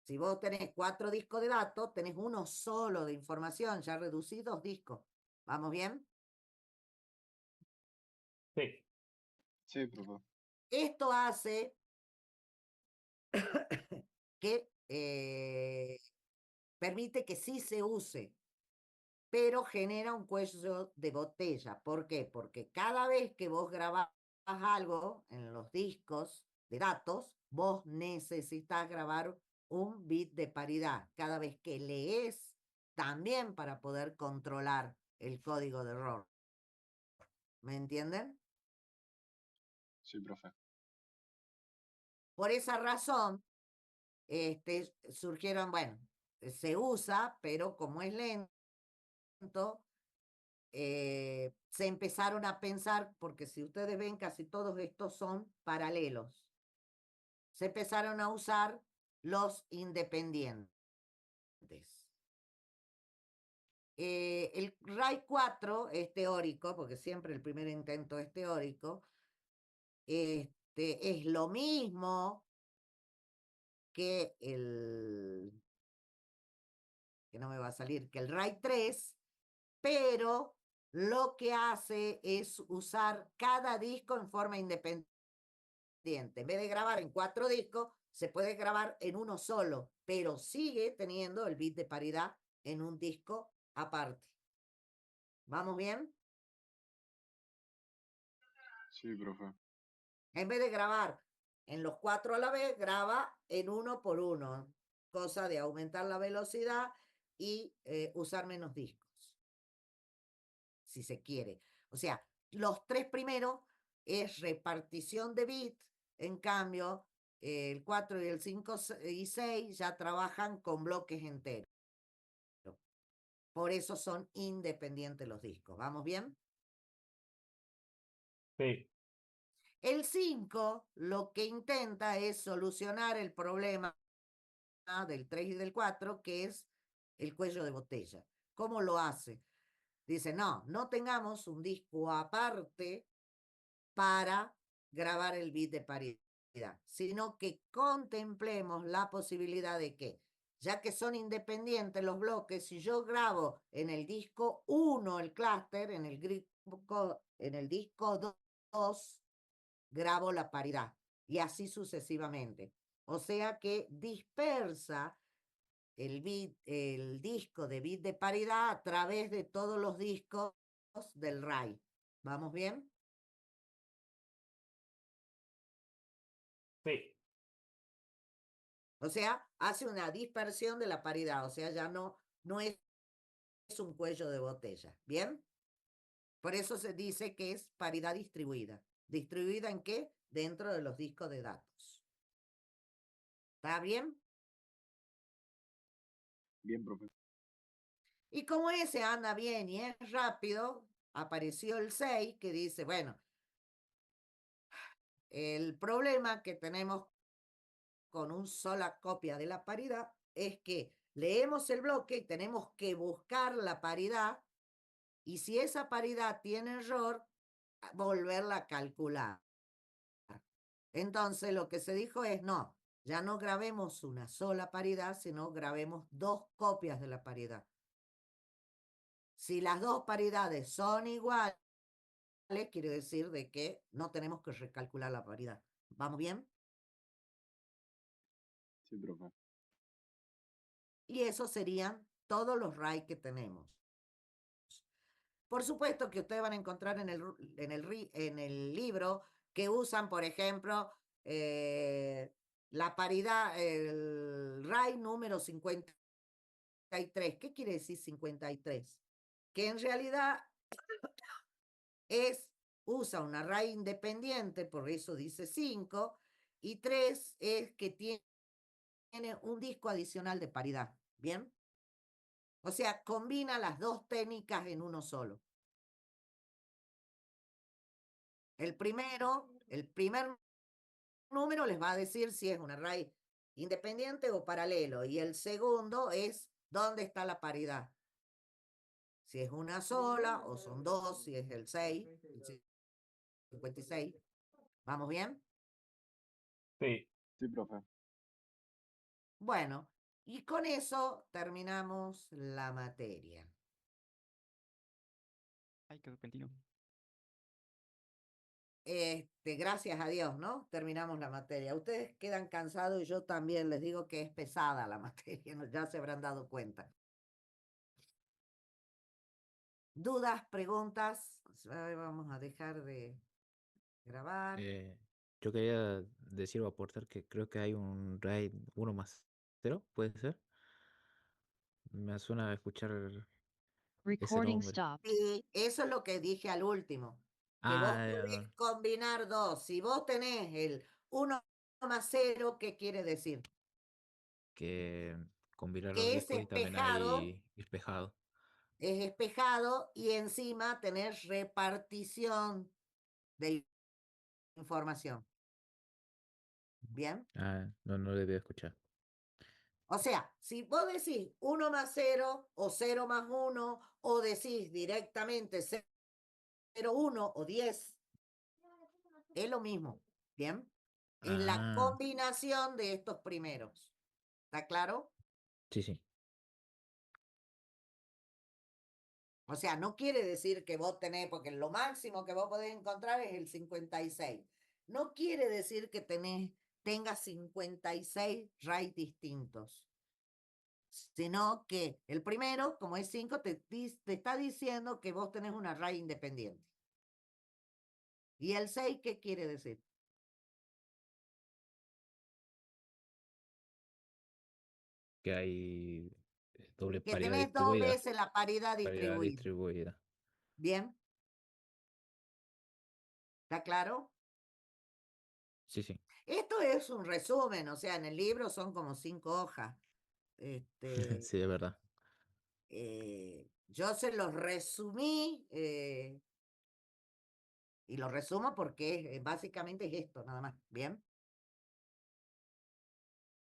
si vos tenés 4 discos de datos, tenés uno solo de información, ya reducís 2 discos. ¿Vamos bien?
Sí.
Sí, profe.
Esto hace que permite que sí se use, pero genera un cuello de botella. ¿Por qué? Porque cada vez que vos grabás algo en los discos de datos, vos necesitas grabar un bit de paridad. Cada vez que lees, también para poder controlar el código de error. ¿Me entienden?
Sí, profe.
Por esa razón, surgieron, bueno, se usa, pero como es lento, se empezaron a pensar, porque si ustedes ven, casi todos estos son paralelos. Se empezaron a usar los independientes. El RAID 4 es teórico, porque siempre el primer intento es teórico. Es lo mismo que que no me va a salir, que el RAID 3, pero lo que hace es usar cada disco en forma independiente. En vez de grabar en 4 discos, se puede grabar en uno solo, pero sigue teniendo el bit de paridad en un disco aparte. ¿Vamos bien?
Sí, profe.
En vez de grabar en los 4 a la vez, graba en uno por uno, cosa de aumentar la velocidad y usar menos discos, si se quiere. O sea, los 3 primeros es repartición de bit, en cambio, el 4 y el 5 y 6 ya trabajan con bloques enteros. Por eso son independientes los discos. ¿Vamos bien?
Sí.
El 5 lo que intenta es solucionar el problema del 3 y del 4, que es el cuello de botella. ¿Cómo lo hace? Dice, no tengamos un disco aparte para grabar el bit de paridad, sino que contemplemos la posibilidad de que, ya que son independientes los bloques, si yo grabo en el disco 1 el clúster, en el disco 2 grabo la paridad, y así sucesivamente. O sea que dispersa el disco de bit de paridad a través de todos los discos del RAID. ¿Vamos bien?
Sí.
O sea, hace una dispersión de la paridad, o sea, ya no es un cuello de botella. ¿Bien? Por eso se dice que es paridad distribuida. ¿Distribuida en qué? Dentro de los discos de datos. ¿Está bien?
Bien, profe.
Y como ese anda bien y es rápido, apareció el 6 que dice, bueno, el problema que tenemos con una sola copia de la paridad es que leemos el bloque y tenemos que buscar la paridad, y si esa paridad tiene error, volverla a calcular. Entonces lo que se dijo es, no, ya no grabemos una sola paridad, sino grabemos 2 copias de la paridad. Si las 2 paridades son iguales, quiere decir de que no tenemos que recalcular la paridad. ¿Vamos bien?
Sí, profe.
Y esos serían todos los RAID que tenemos. Por supuesto que ustedes van a encontrar en el libro que usan, por ejemplo, la paridad, el RAID número 53. ¿Qué quiere decir 53? Que en realidad es usa un array independiente, por eso dice 5, y 3 es que tiene un disco adicional de paridad, ¿bien? O sea, combina las dos técnicas en uno solo. El primer número les va a decir si es un array independiente o paralelo, y el segundo es dónde está la paridad. Si es una sola o son dos, si es el 6, el 56. ¿Vamos bien?
Sí,
Sí, profe.
Bueno, y con eso terminamos la materia.
Ay, qué repentino.
Gracias a Dios, ¿no? Terminamos la materia. Ustedes quedan cansados y yo también les digo que es pesada la materia, ¿no? Ya se habrán dado cuenta. ¿Dudas, preguntas? Vamos a dejar de grabar.
Yo quería decir o aportar que creo que hay un RAID 1+0, ¿puede ser? Me suena a escuchar ese
Recording
nombre.
stopped.
Sí, eso es lo que dije al último. Que vos podés combinar dos. Si vos tenés el 1 más 0, ¿qué quiere decir?
que combinar los
Que es
discos y también
espejado,
hay espejado.
es espejado y encima tenés repartición de información. ¿Bien?
No lo debí escuchar.
O sea, si vos decís 1 más 0 o 0 más 1 o decís directamente 0, 1 o 10, es lo mismo. ¿Bien? Es la combinación de estos primeros. ¿Está claro?
Sí, sí.
O sea, no quiere decir que vos tenés, porque lo máximo que vos podés encontrar es el 56. No quiere decir que tengas 56 RAID distintos, sino que el primero, como es 5, te está diciendo que vos tenés una RAID independiente. ¿Y el 6 qué quiere decir?
Que hay doble
Que
paridad
tenés dos
distribuida.
veces la paridad
Paridad
distribuida.
distribuida.
¿Bien? ¿Está claro?
Sí, sí.
Esto es un resumen, o sea, en el libro son como 5 hojas.
Sí, es verdad.
Yo se los resumí y lo resumo porque básicamente es esto, nada más. ¿Bien?